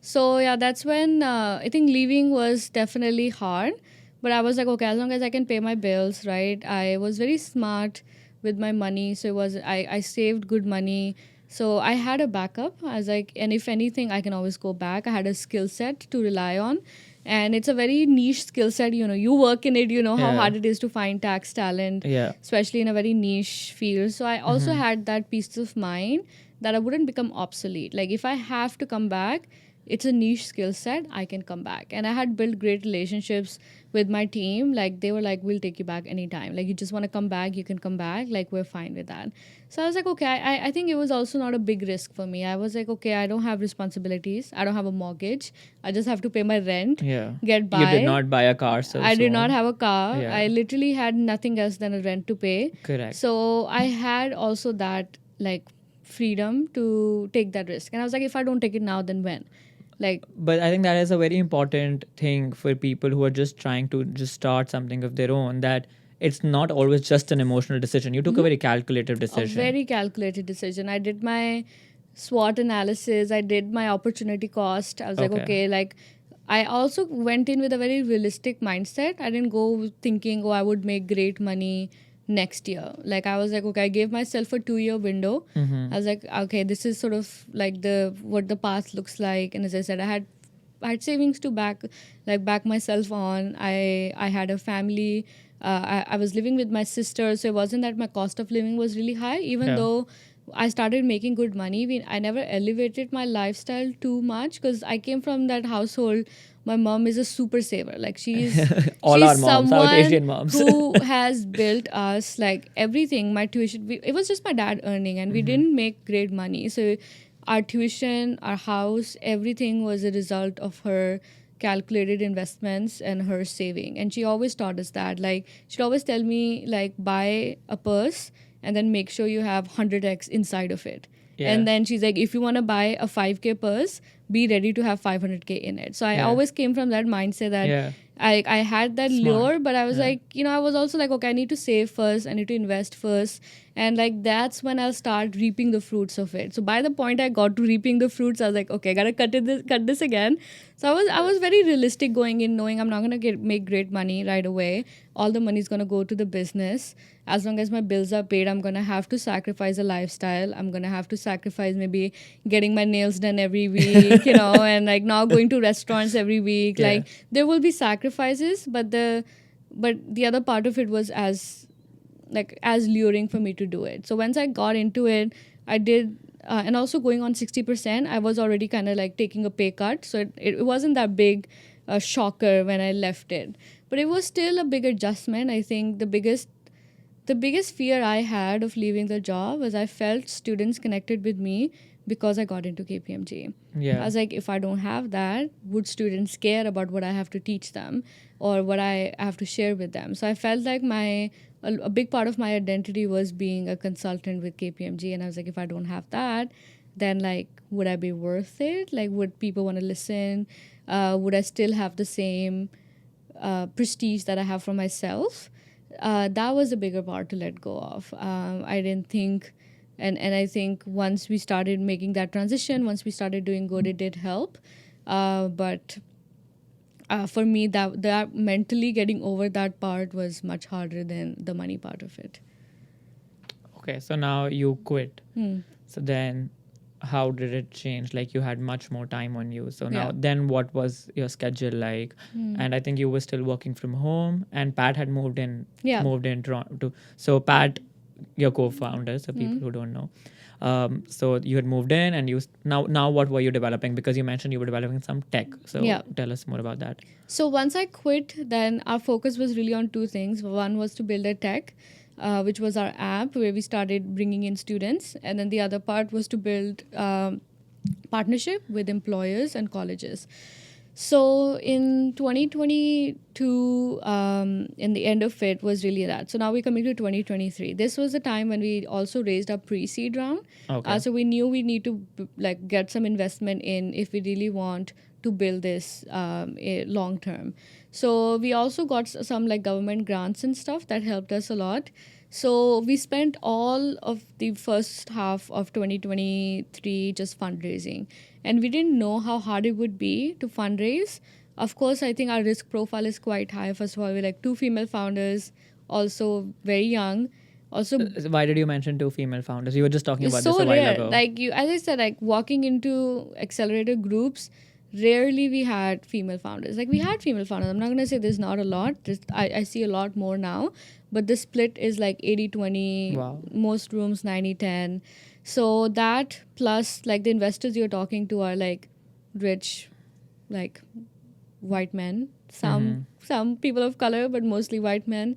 So yeah, that's when I think leaving was definitely hard. But I was like, okay, as long as I can pay my bills, right? I was very smart with my money, so it was I saved good money. So I had a backup. I was like, and if anything, I can always go back. I had a skill set to rely on. And it's a very niche skill set, you work in it, how hard it is to find tax talent, especially in a very niche field. So I also had that peace of mind that I wouldn't become obsolete. Like if I have to come back, it's a niche skill set, I can come back. And I had built great relationships with my team. Like they were like, we'll take you back anytime. Like you just want to come back, you can come back. Like we're fine with that. So I was like, okay, I think it was also not a big risk for me. I was like, okay, I don't have responsibilities. I don't have a mortgage. I just have to pay my rent, get by. You did not buy a car, so I did not have a car. Yeah. I literally had nothing else than a rent to pay. Correct. So I had also that like freedom to take that risk. And I was like, if I don't take it now, then when? But I think that is a very important thing for people who are just trying to just start something of their own, that it's not always just an emotional decision. You took a very calculated decision. A very calculated decision. I did my SWOT analysis. I did my opportunity cost. I was like, okay, like I also went in with a very realistic mindset. I didn't go thinking, I would make great money next year. Like I was like, okay, I gave myself a 2-year window. I was like, okay, this is sort of like what the path looks like. And as I said, I had savings to back myself on. I had a family I was living with my sister, so it wasn't that my cost of living was really high, even though I started making good money. I never elevated my lifestyle too much because I came from that household. My mom is a super saver. Like she's Our moms, South Asian someone moms. who has built us like everything. My tuition, it was just my dad earning, and we didn't make great money. So our tuition, our house, everything was a result of her calculated investments and her saving. And she always taught us that. Like she'd always tell me like buy a purse and then make sure you have 100x inside of it. And then she's like, if you want to buy a 5K purse, be ready to have 500K in it. So I always came from that mindset that I had that lure, but I was like, I was also like, okay, I need to save first. I need to invest first. And like, that's when I'll start reaping the fruits of it. So by the point I got to reaping the fruits, I was like, okay, I got to cut this again. So I was very realistic going in, knowing I'm not going to make great money right away. All the money is going to go to the business. As long as my bills are paid, I'm going to have to sacrifice a lifestyle. I'm going to have to sacrifice maybe getting my nails done every week, and like not going to restaurants every week. Like there will be sacrifices, but the other part of it was as luring for me to do it. So once I got into it, I did, and also going on 60%, I was already kind of like taking a pay cut. So it wasn't that big shocker when I left it, but it was still a big adjustment. I think the biggest fear I had of leaving the job was I felt students connected with me because I got into KPMG. I was like, if I don't have that, would students care about what I have to teach them or what I have to share with them? So I felt like a big part of my identity was being a consultant with KPMG. And I was like, if I don't have that, then like, would I be worth it? Like, would people want to listen? Would I still have the same prestige that I have for myself? That was a bigger part to let go of. I didn't think, and I think once we started making that transition, once we started doing good, it did help. But for me, that mentally getting over that part was much harder than the money part of it. Okay, so now you quit. So then how did it change? Like you had much more time on you. So now then what was your schedule like? And I think you were still working from home and Pat had moved in Toronto. So Pat, your co-founder, so people who don't know. So you had moved in and now what were you developing? Because you mentioned you were developing some tech. So tell us more about that. So once I quit, then our focus was really on two things. One was to build a tech, which was our app where we started bringing in students. And then the other part was to build partnership with employers and colleges. So in 2022, in the end of it was really that. So now we're coming to 2023. This was the time when we also raised our pre-seed round. Okay. So we knew we need to get some investment in if we really want to build this long term. So we also got some government grants and stuff that helped us a lot. So we spent all of the first half of 2023 just fundraising. And we didn't know how hard it would be to fundraise. Of course, I think our risk profile is quite high. First of all, we're 2 female founders, also very young. Also, why did you mention 2 female founders? You were just talking about so this a while rare. ago. As I said, walking into accelerator groups, rarely we had female founders. We had female founders. I'm not going to say there's not a lot. I see a lot more now. But the split is 80-20. Wow. Most rooms 90-10. So that plus the investors you're talking to are rich, white men. Some people of color, but mostly white men.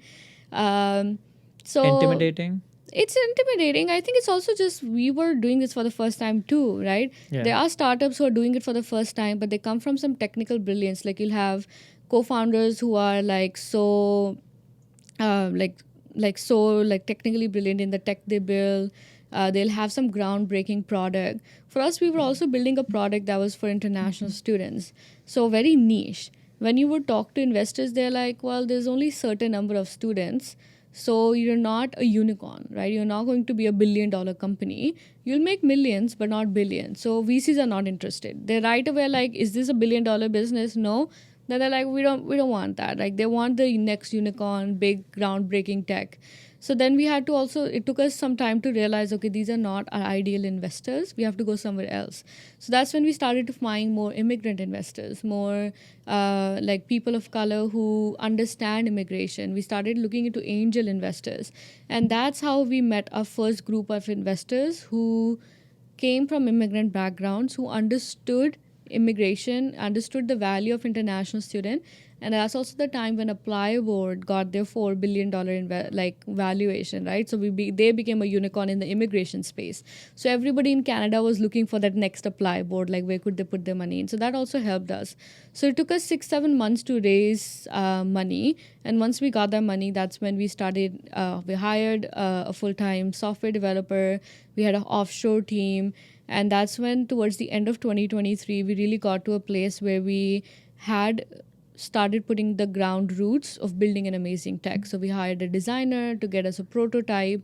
So intimidating? It's intimidating. I think it's also just we were doing this for the first time too, right? Yeah. There are startups who are doing it for the first time, but they come from some technical brilliance. You'll have co-founders who are so technically brilliant in the tech they build. They'll have some groundbreaking product. For us, we were also building a product that was for international students. So very niche. When you would talk to investors, they're like, well, there's only a certain number of students. So you're not a unicorn, right? You're not going to be $1 billion company. You'll make millions, but not billions. So VCs are not interested. They're right away is this $1 billion business? No. Then they're we don't want that. They want the next unicorn, big groundbreaking tech. So then we had to also, it took us some time to realize, okay, these are not our ideal investors. We have to go somewhere else. So that's when we started to find more immigrant investors, more like people of color who understand immigration. We started looking into angel investors. And that's how we met our first group of investors who came from immigrant backgrounds, who understood immigration, understood the value of international student. And that's also the time when Apply Board got their $4 billion valuation, right? So they became a unicorn in the immigration space. So everybody in Canada was looking for that next Apply Board, like where could they put their money in? So that also helped us. So it took us 6-7 months to raise money. And once we got that money, that's when we started, we hired a full-time software developer. We had an offshore team. And that's when towards the end of 2023, we really got to a place where we had started putting the ground roots of building an amazing tech. So we hired a designer to get us a prototype.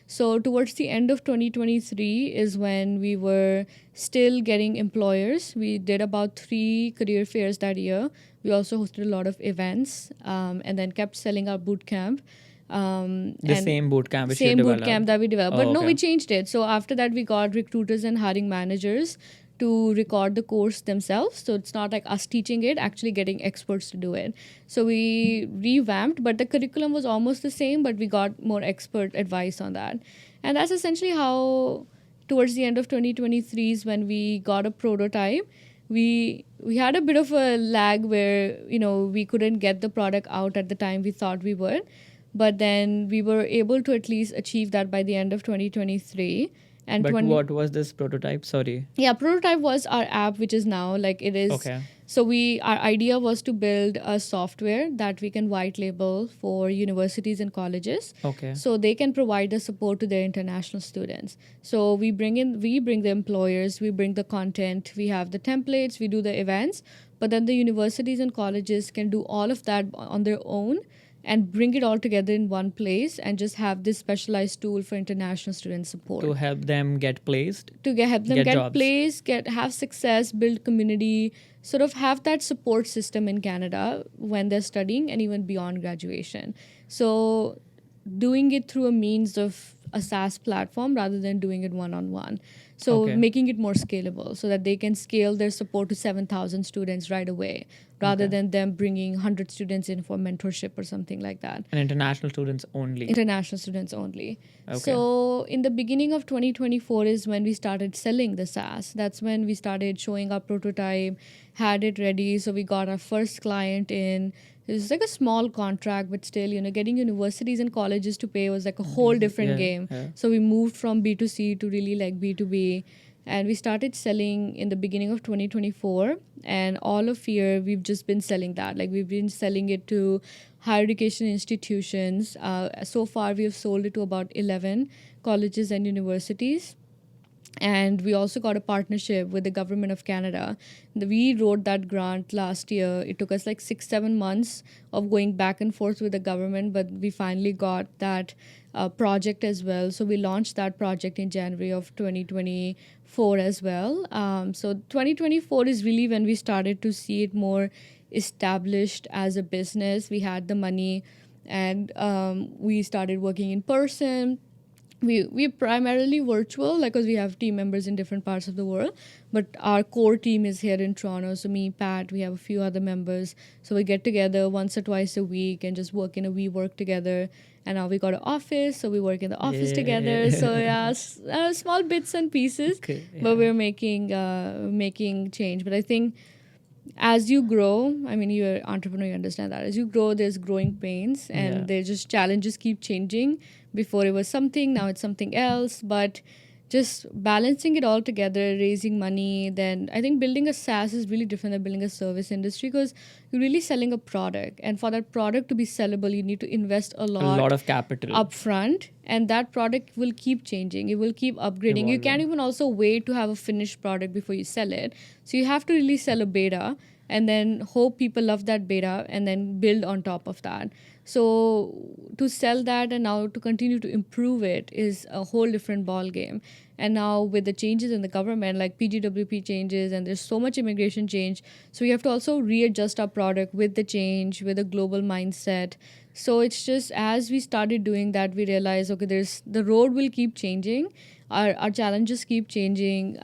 So towards the end of 2023 is when we were still getting employers. We did about 3 career fairs that year. We also hosted a lot of events, and then kept selling our bootcamp. Same bootcamp which you same developed? bootcamp that we developed. Oh, But no, okay. we changed it. So after that, we got recruiters and hiring managers to record the course themselves. So it's not like us teaching it, actually getting experts to do it. So we revamped, but the curriculum was almost the same, but we got more expert advice on that. And that's essentially how, towards the end of 2023 is when we got a prototype. We had a bit of a lag where, we couldn't get the product out at the time we thought we would. But then we were able to at least achieve that by the end of 2023. And But what was this prototype? Sorry. Yeah, prototype was our app, which is now like it is. Okay. So our idea was to build a software that we can white label for universities and colleges. Okay. So they can provide the support to their international students. So we bring the employers, we bring the content, we have the templates, we do the events, but then the universities and colleges can do all of that on their own and bring it all together in one place and just have this specialized tool for international student support. To help them get placed? Help them get jobs. placed, have success, build community, sort of have that support system in Canada when they're studying and even beyond graduation. So doing it through a means of a SaaS platform rather than doing it one-on-one. So making it more scalable so that they can scale their support to 7,000 students right away rather than them bringing 100 students in for mentorship or something like that. And international students only? International students only. Okay. So in the beginning of 2024 is when we started selling the SaaS. That's when we started showing our prototype, had it ready. So we got our first client in. It was like a small contract, but still, getting universities and colleges to pay was like a whole different game. Yeah. So we moved from B2C to really like B2B. And we started selling in the beginning of 2024. And all of year, we've just been selling that. Like we've been selling it to higher education institutions. So far, we have sold it to about 11 colleges and universities. And we also got a partnership with the government of Canada. We wrote that grant last year. It took us like 6-7 months of going back and forth with the government, but we finally got that project as well. So we launched that project in January of 2024 as well. So 2024 is really when we started to see it more established as a business. We had the money and we started working in person. We're primarily virtual, like, because we have team members in different parts of the world, but our core team is here in Toronto. So me, Pat, we have a few other members. So we get together once or twice a week and just we work together. And now we got an office, so we work in the office together. So yeah, small bits and pieces, but we're making change. But I think as you grow, I mean, you're an entrepreneur, you understand that. As you grow, there's growing pains and there's just challenges keep changing. Before it was something, now it's something else. But just balancing it all together, raising money, then I think building a SaaS is really different than building a service industry because you're really selling a product. And for that product to be sellable, you need to invest a lot of capital upfront. And that product will keep changing. It will keep upgrading. Evolving. You can't even also wait to have a finished product before you sell it. So you have to really sell a beta and then hope people love that beta and then build on top of that. So to sell that and now to continue to improve it is a whole different ball game. And now with the changes in the government, like PGWP changes, and there's so much immigration change, so we have to also readjust our product with the change, with a global mindset. So it's just as we started doing that, we realized, okay, there's the road will keep changing. Our challenges keep changing,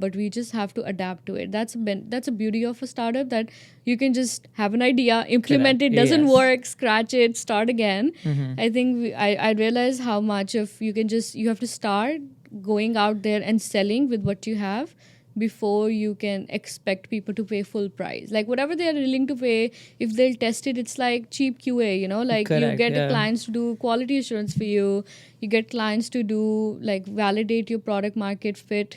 but we just have to adapt to it. That's a beauty of a startup, that you can just have an idea, implement Correct. it, doesn't Yes. work, scratch it, start again. Mhm. I think I realized how much of you have to start going out there and selling with what you have before you can expect people to pay full price. Like whatever they are willing to pay, if they'll test it, it's like cheap QA, like you Correct, get the yeah. clients to do quality assurance for you. You get clients to do like validate your product market fit.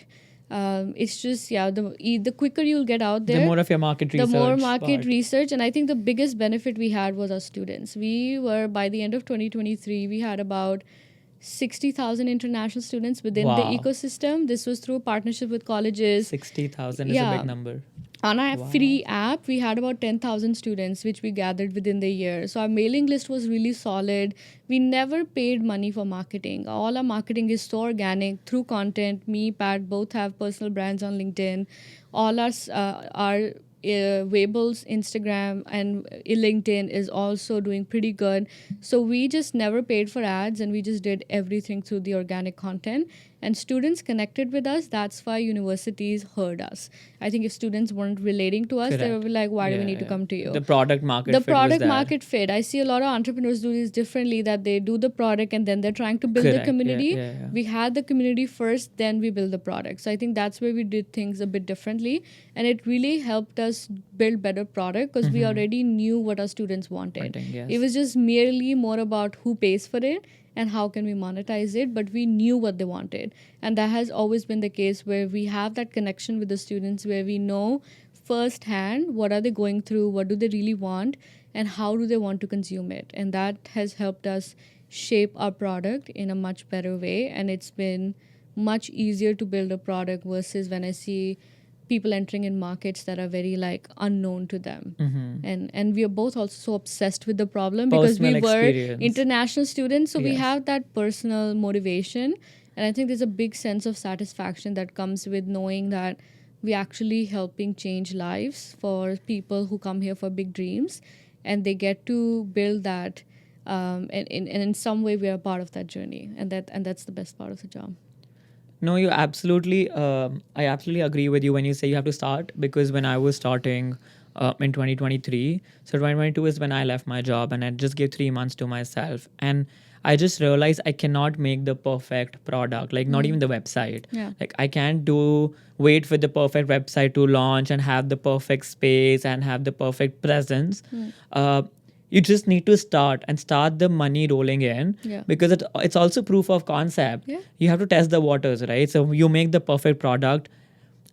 It's just, the quicker you'll get out there, The more of your market the research. more market part. research. And I think the biggest benefit we had was our students. We were, by the end of 2023, we had about 60,000 international students within the Wow. ecosystem. This was through partnership with colleges. 60,000 is a Yeah. big number. On our Wow. free app, we had about 10,000 students, which we gathered within the year. So our mailing list was really solid. We never paid money for marketing. All our marketing is so organic through content. Me, Pat, both have personal brands on LinkedIn. All our Wayble's Instagram and LinkedIn is also doing pretty good. So we just never paid for ads, and we just did everything through the organic content. And students connected with us. That's why universities heard us. I think if students weren't relating to us, they Correct. would be like, why do we Yeah, need to yeah. come to you? The product market The fit was product there. market fit. I see a lot of entrepreneurs do this differently, that they do the product and then they're trying to build the Correct. community. Yeah, yeah. We had the community first, then we build the product. So I think that's where we did things a bit differently. And it really helped us build better product because we already knew what our students wanted. Yes. It was just merely more about who pays for it and how can we monetize it, but we knew what they wanted. And that has always been the case, where we have that connection with the students, where we know firsthand what are they going through, what do they really want, and how do they want to consume it. And that has helped us shape our product in a much better way. And it's been much easier to build a product versus when I see people entering in markets that are very like unknown to them. And we are both also so obsessed with the problem because we Personal were experience. international students, so we Yes. have that personal motivation. And I think there's a big sense of satisfaction that comes with knowing that we're actually helping change lives for people who come here for big dreams, and they get to build that, and in some way we are a part of that journey, and that's the best part of the job. No, you absolutely. I absolutely agree with you when you say you have to start, because when I was starting in 2023, so 2022 is when I left my job, and I just gave 3 months to myself, and I just realized I cannot make the perfect product, like not even the website. Yeah. Like I can't wait for the perfect website to launch and have the perfect space and have the perfect presence. You just need to start the money rolling in, Yeah. because it's also proof of concept. Yeah. You have to test the waters, right? So you make the perfect product,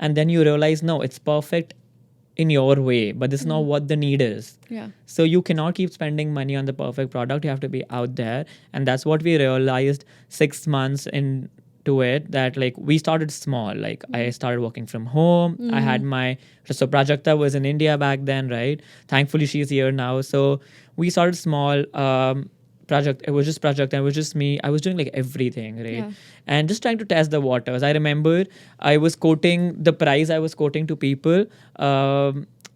and then you realize, no, it's perfect in your way, but this is not what the need is. Yeah. So you cannot keep spending money on the perfect product. You have to be out there. And that's what we realized 6 months into it, that like we started small. Like I started working from home. I had so Prajakta was in India back then, right? Thankfully she's here now. So we started small. It was just project, and it was just me. I was doing like everything, right? Yeah. And just trying to test the waters. I remember I was quoting the price I was quoting to people.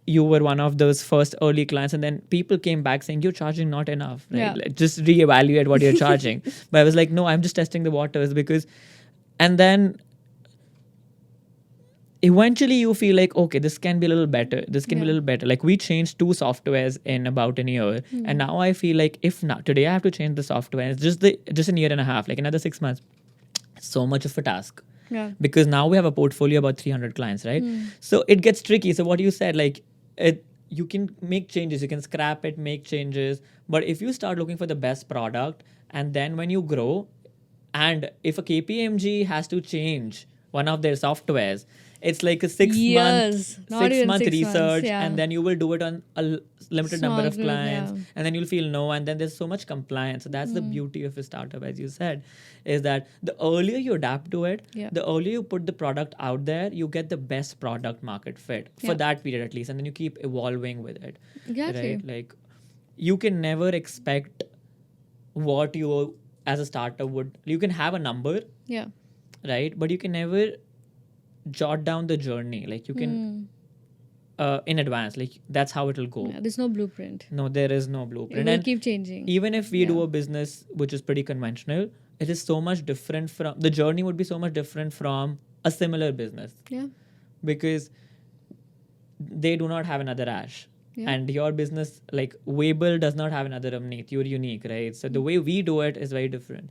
You were one of those first early clients, and then people came back saying you're charging not enough, right? Yeah. Like, just reevaluate what you're charging. But I was like, no, I'm just testing the waters, and then eventually you feel like, okay, this can be a little better. This can be a little better. Like we changed 2 softwares in about a year, and now I feel like if not today, I have to change the software. It's just a year and a half, like another 6 months. It's so much of a task. Yeah. Because now we have a portfolio about 300 clients, right? So it gets tricky. So what you said, like you can make changes, you can scrap it, make changes. But if you start looking for the best product, and then when you grow, and if a KPMG has to change one of their softwares, it's like a 6 Years, month not even 6 research, months, yeah. and then you will do it on a limited Small number of group, clients, yeah. and then you'll feel no, and then there's so much compliance. So that's the beauty of a startup, as you said, is that the earlier you adapt to it, the earlier you put the product out there, you get the best product market fit for that period at least, and then you keep evolving with it. Exactly. Right? Like you can never expect what you as a startup would. You can have a number, Yeah. right? But you can never jot down the journey. Like you can in advance, like that's how it'll go. Yeah, there's no blueprint. No, there is no It blueprint. will And keep changing. even if we Yeah. do a business which is pretty conventional, it is so much different from the journey would be so much different from a similar business, Yeah. because they do not have another Ash. Yeah. And your business, like Wayble, does not have another Ramneet. You're unique, right? So the way we do it is very different.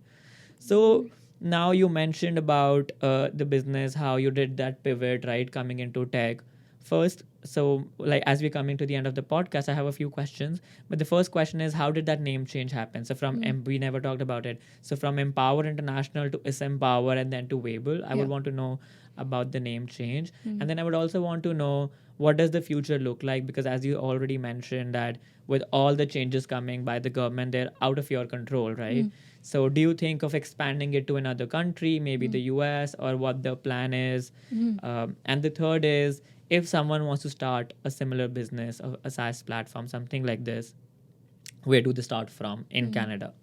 So now you mentioned about the business, how you did that pivot, right, coming into tech. First, so like as we're coming to the end of the podcast, I have a few questions. But the first question is, how did that name change happen? So from we never talked about it. So from Empower International to Empower and then to Wayble, I would want to know about the name change. And then I would also want to know, what does the future look like? Because as you already mentioned that with all the changes coming by the government, they're out of your control, right? So do you think of expanding it to another country, maybe the US, or what the plan is? And the third is, if someone wants to start a similar business, a SaaS platform, something like this, where do they start from in Canada?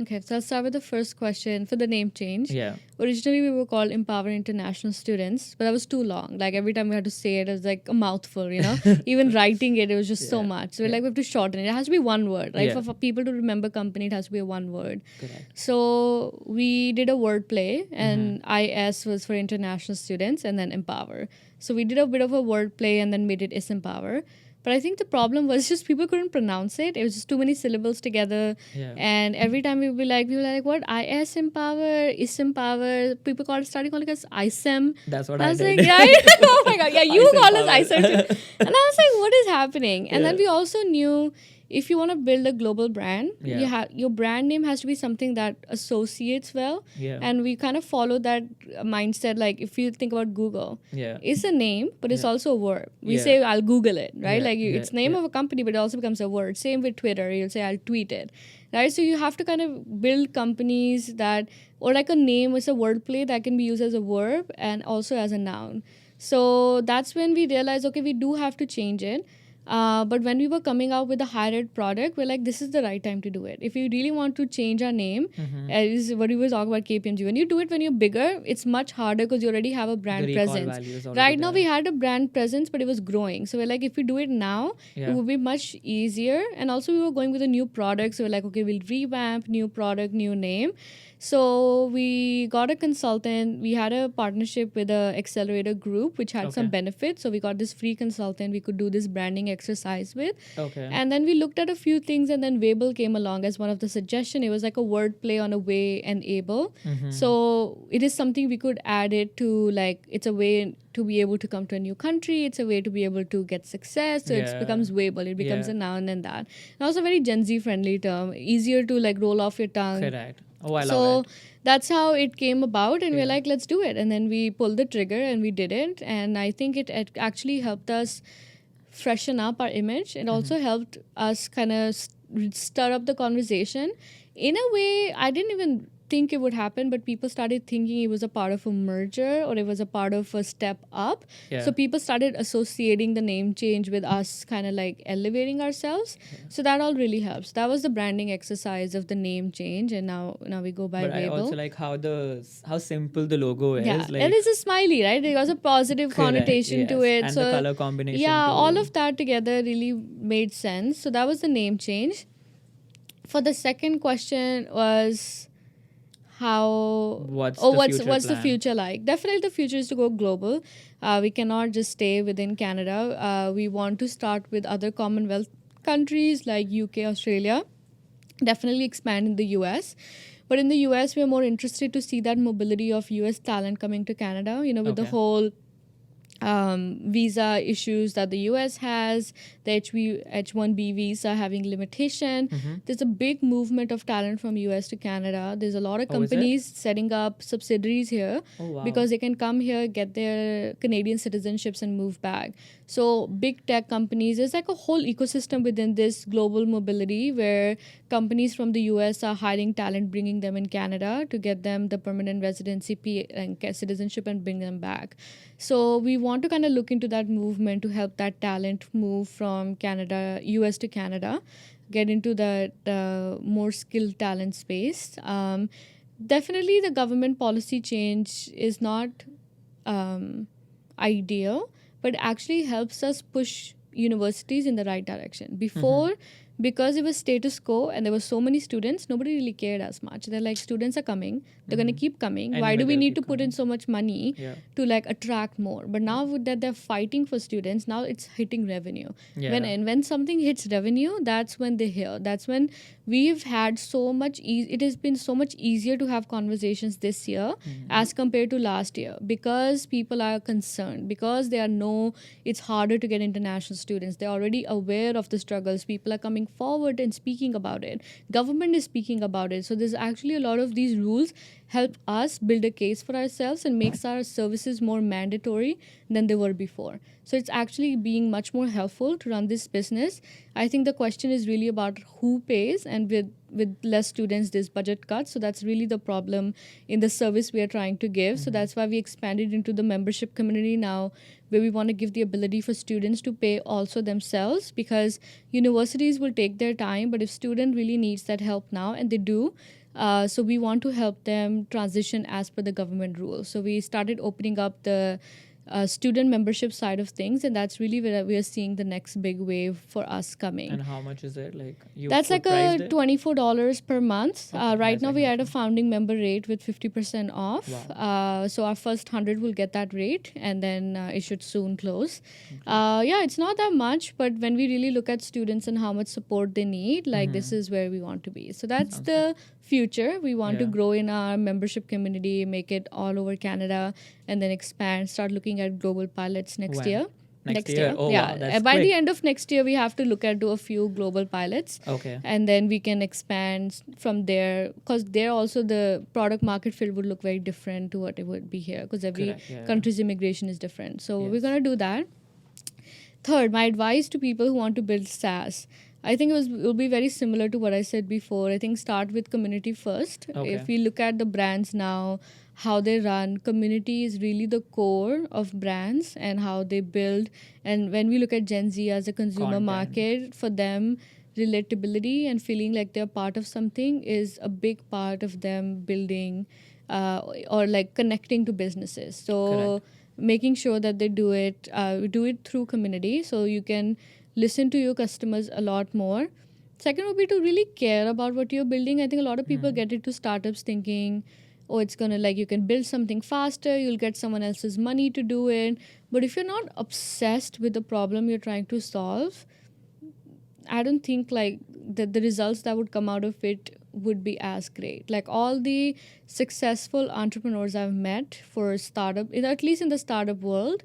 Okay, so I'll start with the first question for the name change. Yeah. Originally, we were called Empower International Students, but that was too long. Like every time we had to say it, it was like a mouthful, you know? Even writing it, it was just so much. So we're like, we have to shorten it. It has to be one word, right? Yeah. For people to remember company, it has to be a one word. Correct. So we did a word play, and IS was for international students, and then Empower. So we did a bit of a word play and then made it Empower. But I think the problem was just people couldn't pronounce it. It was just too many syllables together. Yeah. And every time we were like, what? IS Empower, IS Empower. People started calling us ISEM. That's what I I was did. like, yeah, oh my God. Yeah, you ISEM call us Power. ISEM too. And I was like, what is happening? And then Yeah. we also knew, if you want to build a global brand, Yeah. your brand name has to be something that associates well. Yeah. And we kind of follow that mindset. Like if you think about Google, Yeah. it's a name, but it's also a verb. We Yeah. say, I'll Google it, right? Yeah, Like yeah, it's name yeah. of a company, but it also becomes a word. Same with Twitter. You'll say, I'll tweet it, right? So you have to kind of build companies that, or like a name is a wordplay that can be used as a verb and also as a noun. So that's when we realized, okay, we do have to change it. But when we were coming out with a higher-ed product, we're like, this is the right time to do it. If you really want to change our name, is what we were talking about KPMG. When you do it when you're bigger, it's much harder because you already have a brand The recall presence. value is already Right now, there. we had a brand presence, but it was growing. So we're like, if we do it now, Yeah. it would be much easier. And also, we were going with a new product. So we're like, okay, we'll revamp, new product, new name. So we got a consultant. We had a partnership with a accelerator group, which had some benefits. So we got this free consultant we could do this branding exercise with. Okay. And then we looked at a few things, and then Wayble came along as one of the suggestion. It was like a wordplay on a way and able. So it is something we could add it to, like it's a way to be able to come to a new country. It's a way to be able to get success. So it Yeah. becomes Wayble. It becomes Yeah. a noun and that. And also a very Gen Z friendly term, easier to like roll off your tongue. Correct. Oh, I So love it. that's how it came about, and we're Yeah. like, let's do it. And then we pulled the trigger and we did it. And I think it actually helped us freshen up our image. It also helped us kind of stir up the conversation. In a way, I didn't even think it would happen, but people started thinking it was a part of a merger or it was a part of a step up. Yeah. So people started associating the name change with us kind of like elevating ourselves. So that all really helps. That was the branding exercise of the name change, and now we go by But I Wayble. also like how simple the logo is. Yeah, Like, it is a smiley, right? There was a positive correct, connotation to yes. it. And so the color combination. yeah, too. all of that together really made sense. So that was the name change. For the second question was how What's what's the plan? future like? Definitely the future is to go global. We cannot just stay within Canada. We want to start with other Commonwealth countries like UK, Australia. Definitely expand in the US. But in the US, we're more interested to see that mobility of US talent coming to Canada, with the Okay. whole visa issues that the US has, the H1B visa having limitation. There's a big movement of talent from US to Canada. There's a lot of Oh, is it? companies setting up subsidiaries here Oh, wow. because they can come here, get their Canadian citizenships and move back. So big tech companies, there's like a whole ecosystem within this global mobility where companies from the US are hiring talent, bringing them in Canada to get them the permanent residency and citizenship and bring them back. So we want to kind of look into that movement to help that talent move from US to Canada, get into that more skilled talent space. definitely the government policy change is not ideal, but actually helps us push universities in the right direction. Before, because it was status quo and there were so many students, nobody really cared as much. They're like, students are coming, they're going to keep coming. Why Anyway, do we they'll need keep to put in coming. so much money Yeah. to like attract more? But now with that they're fighting for students, now it's hitting revenue. Yeah. When something hits revenue, that's when they hear. That's when we've had so much it has been so much easier to have conversations this year as compared to last year, because people are concerned, because they know it's harder to get international students. They're already aware of the struggles. People are coming forward and speaking about it. Government is speaking about it. So there's actually a lot of these rules help us build a case for ourselves and makes our services more mandatory than they were before. So it's actually being much more helpful to run this business. I think the question is really about who pays, and with less students, there's budget cuts. So that's really the problem in the service we are trying to give. So that's why we expanded into the membership community now, where we want to give the ability for students to pay also themselves, because universities will take their time, but if student really needs that help now, and they do, so we want to help them transition as per the government rules. So we started opening up the student membership side of things, and that's really where we are seeing the next big wave for us coming. And how much is it? Like That's like priced a it? $24 per month. Okay, Right that's now like we are at a nothing. founding member rate with 50% off. Wow. So our first 100 will get that rate, and then it should soon close. Yeah, it's not that much, but when we really look at students and how much support they need, like this is where we want to be. So that's Sounds the future. We want to Yeah. grow in our membership community, make it all over Canada, and then expand, start looking at global pilots next When? year. Next year? Oh, yeah. wow, that's By the quick. end of next year, we have to look at do a few global pilots, Okay. and then we can expand from there, because there also the product market fit would look very different to what it would be here, because every Correct, yeah. country's immigration is different. So we're Yes. going to do that. Third, my advice to people who want to build SaaS, I think it will be very similar to what I said before. I think start with community first. Okay. If we look at the brands now, how they run, community is really the core of brands and how they build. And when we look at Gen Z as a consumer Content. market, for them, relatability and feeling like they're part of something is a big part of them building or like connecting to businesses. So Correct. making sure that they do it through community, so you can listen to your customers a lot more. Second would be to really care about what you're building. I think a lot of people get into startups thinking, oh, it's gonna, like, you can build something faster, you'll get someone else's money to do it. But if you're not obsessed with the problem you're trying to solve, I don't think like the results that would come out of it would be as great. Like all the successful entrepreneurs I've met for startup, at least in the startup world,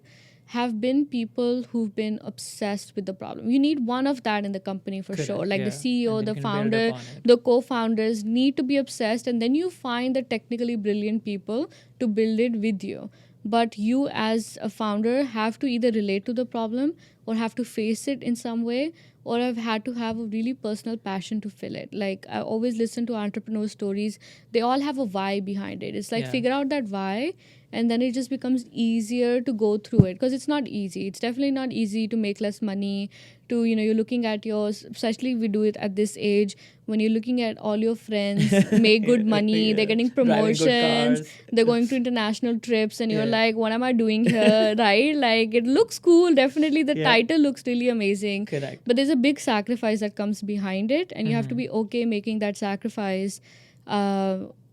have been people who've been obsessed with the problem. You need one of that in the company for Correct, sure. Like the yeah. CEO, And the then you can build founder, upon it. the co-founders need to be obsessed, and then you find the technically brilliant people to build it with you. But you as a founder have to either relate to the problem or have to face it in some way, or I've had to have a really personal passion to fill it. Like I always listen to entrepreneur stories. They all have a why behind it. It's like Yeah. figure out that why, and then it just becomes easier to go through it, because it's not easy. It's definitely not easy to make less money, to, you're looking at yours, especially we do it at this age, when you're looking at all your friends make good money, they're getting Driving good promotions, cars. they're going to international trips, and you're Yeah. like, what am I doing here? Right? Like it looks cool, definitely the Yeah. title looks really amazing, Correct. but there's a big sacrifice that comes behind it, and you have to be okay making that sacrifice.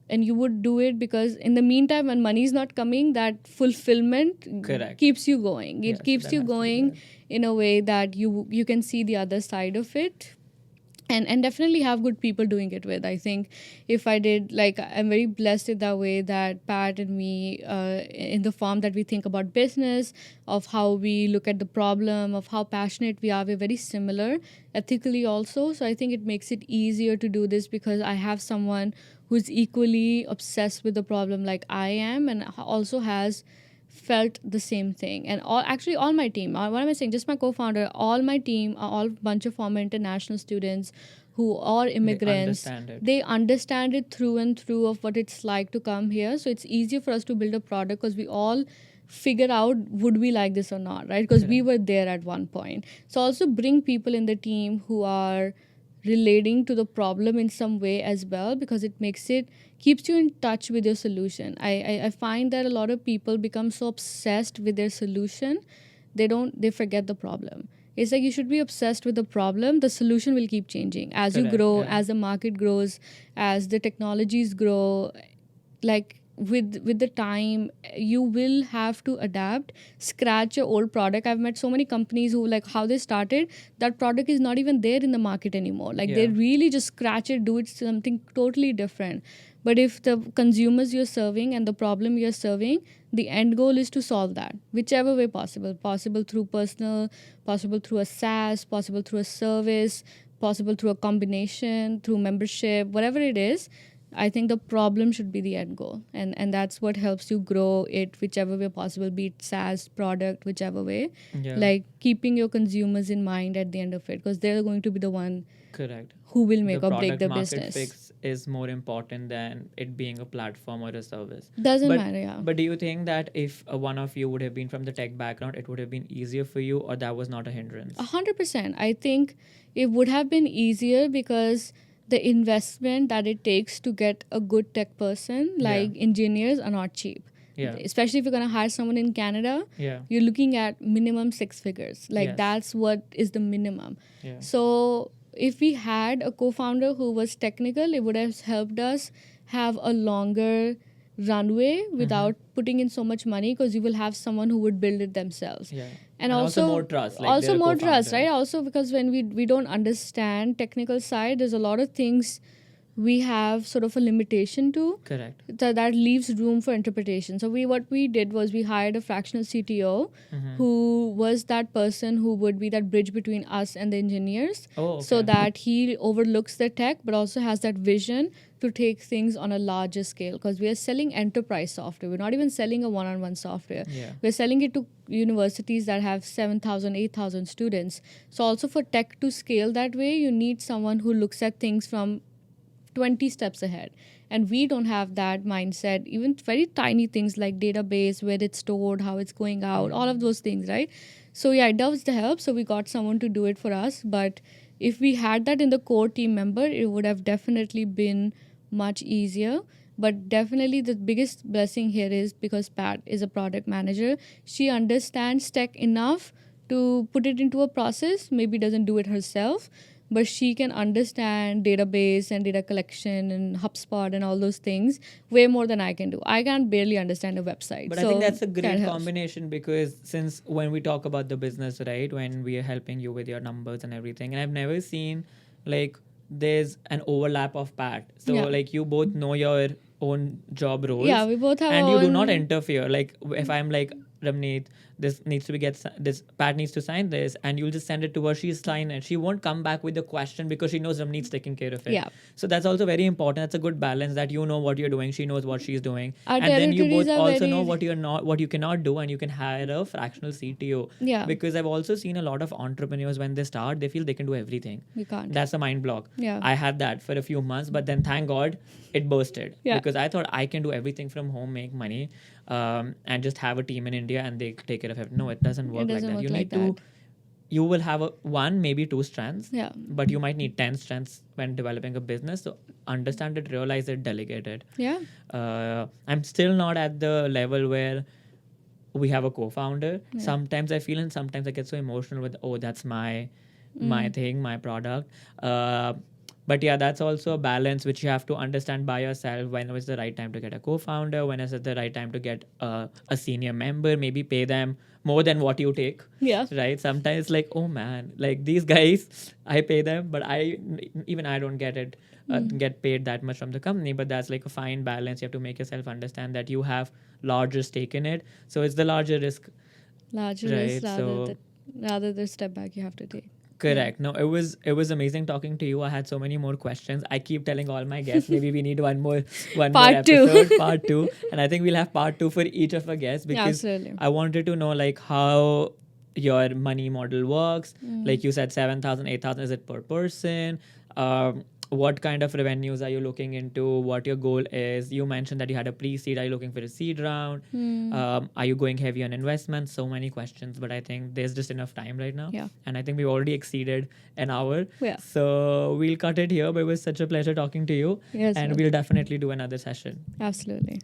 And you would do it because in the meantime, when money is not coming, that fulfillment Correct. keeps you going. It Yeah, so keeps that you has to be going there. in a way that you can see the other side of it. And definitely have good people doing it with. I think if I did, like, I'm very blessed in that way that Pat and me, in the form that we think about business, of how we look at the problem, of how passionate we are, we're very similar ethically also. So I think it makes it easier to do this because I have someone who's equally obsessed with the problem like I am, and also has felt the same thing. And all my team, what am I saying, just my co-founder, all my team are all bunch of former international students who are immigrants. understand it. They understand it through and through of what it's like to come here. So it's easier for us to build a product because we all figure out would we like this or not, right? Because we were there at one point. So also bring people in the team who are relating to the problem in some way as well, because it keeps you in touch with your solution. I find that a lot of people become so obsessed with their solution, they forget the problem. It's like you should be obsessed with the problem. The solution will keep changing as you Correct, grow, yeah. as the market grows, as the technologies grow. Like with the time, you will have to adapt, scratch your old product. I've met so many companies who, like, how they started, that product is not even there in the market anymore. Like they Yeah. really just scratch it, do it something totally different. But if the consumers you're serving and the problem you're serving, the end goal is to solve that whichever way possible through personal, possible through a SaaS, possible through a service, possible through a combination, through membership, whatever it is. I think the problem should be the end goal, and that's what helps you grow it whichever way possible, be it SaaS, product, whichever way. Yeah. Like keeping your consumers in mind at the end of it, because they're going to be the one Correct. who will make The or break product the market business. fix is more important than it being a platform or a service. Doesn't but, matter, yeah. But do you think that if one of you would have been from the tech background, it would have been easier for you, or that was not a hindrance? 100%. I think it would have been easier because the investment that it takes to get a good tech person, like engineers, are not cheap. Yeah. Especially if you're going to hire someone in Canada, Yeah. you're looking at minimum 6 figures. Like Yes. that's what is the minimum. Yeah. So if we had a co-founder who was technical, it would have helped us have a longer runway without putting in so much money, because you will have someone who would build it themselves. Yeah. And also more trust. Like also they're a more trust, co-founder. right? Also because when we don't understand technical side, there's a lot of things we have sort of a limitation to. Correct. That leaves room for interpretation. So what we did was we hired a fractional CTO who was that person who would be that bridge between us and the engineers. Oh, okay. So that he overlooks the tech but also has that vision to take things on a larger scale, because we are selling enterprise software. We're not even selling a one-on-one software. Yeah. We're selling it to universities that have 7,000, 8,000 students. So also for tech to scale that way, you need someone who looks at things from 20 steps ahead. And we don't have that mindset. Even very tiny things like database, where it's stored, how it's going out, all of those things, right? So yeah, it does the help. So we got someone to do it for us. But if we had that in the core team member, it would have definitely been much easier. But definitely the biggest blessing here is because Pat is a product manager. She understands tech enough to put it into a process, maybe doesn't do it herself, but she can understand database and data collection and HubSpot and all those things way more than I can do. I can barely understand a website. But so I think that's a great that helps. combination, because since when we talk about the business, right, when we are helping you with your numbers and everything, and I've never seen like there's an overlap of Pat. So Yeah. like you both know your own job roles. Yeah, we both have and our you do own- not interfere. Like if I'm like, Ramneet, this needs to be this Pat needs to sign this, and you'll just send it to her, she's sign it. She won't come back with the question because she knows Ramneet's taking care of it. Yeah. So that's also very important. That's a good balance, that you know what you're doing, she knows what she's doing. Our And then you both territories are also very- know what you cannot do, and you can hire a fractional CTO. Yeah. Because I've also seen a lot of entrepreneurs, when they start, they feel they can do everything. We can't. That's a mind block. Yeah. I had that for a few months, but then thank God it bursted. Yeah. Because I thought I can do everything from home, make money, and just have a team in India and they take care of it. No, it doesn't work doesn't like that. work You like need that. you will have one, maybe two strengths, Yeah. but you might need 10 strengths when developing a business. So understand it, realize it, delegate it. Yeah. I'm still not at the level where we have a co-founder. Yeah. Sometimes I feel, and sometimes I get so emotional with, oh, that's my thing, my product. But yeah, that's also a balance which you have to understand by yourself. When is the right time to get a co-founder? When is it the right time to get a senior member? Maybe pay them more than what you take. Yeah. Right? Sometimes like, oh man, like these guys, I pay them, but I don't get it, get paid that much from the company. But that's like a fine balance. You have to make yourself understand that you have larger stake in it. So it's the larger risk. Larger Right, risk rather the step back you have to take. Correct. No, it was amazing talking to you. I had so many more questions. I keep telling all my guests, maybe we need one more Part two. episode, part 2, and I think we'll have part 2 for each of our guests, because absolutely. I wanted to know like how your money model works. Like you said, 7,000, 8,000, is it per person? what kind of revenues are you looking into, what your goal is. You mentioned that you had a pre-seed. Are you looking for a seed round? Are you going heavy on investments? So many questions, but I think there's just enough time right now. Yeah. And I think we've already exceeded an hour. Yeah. So we'll cut it here, but it was such a pleasure talking to you. Yes, and well. we'll definitely do another session. Absolutely.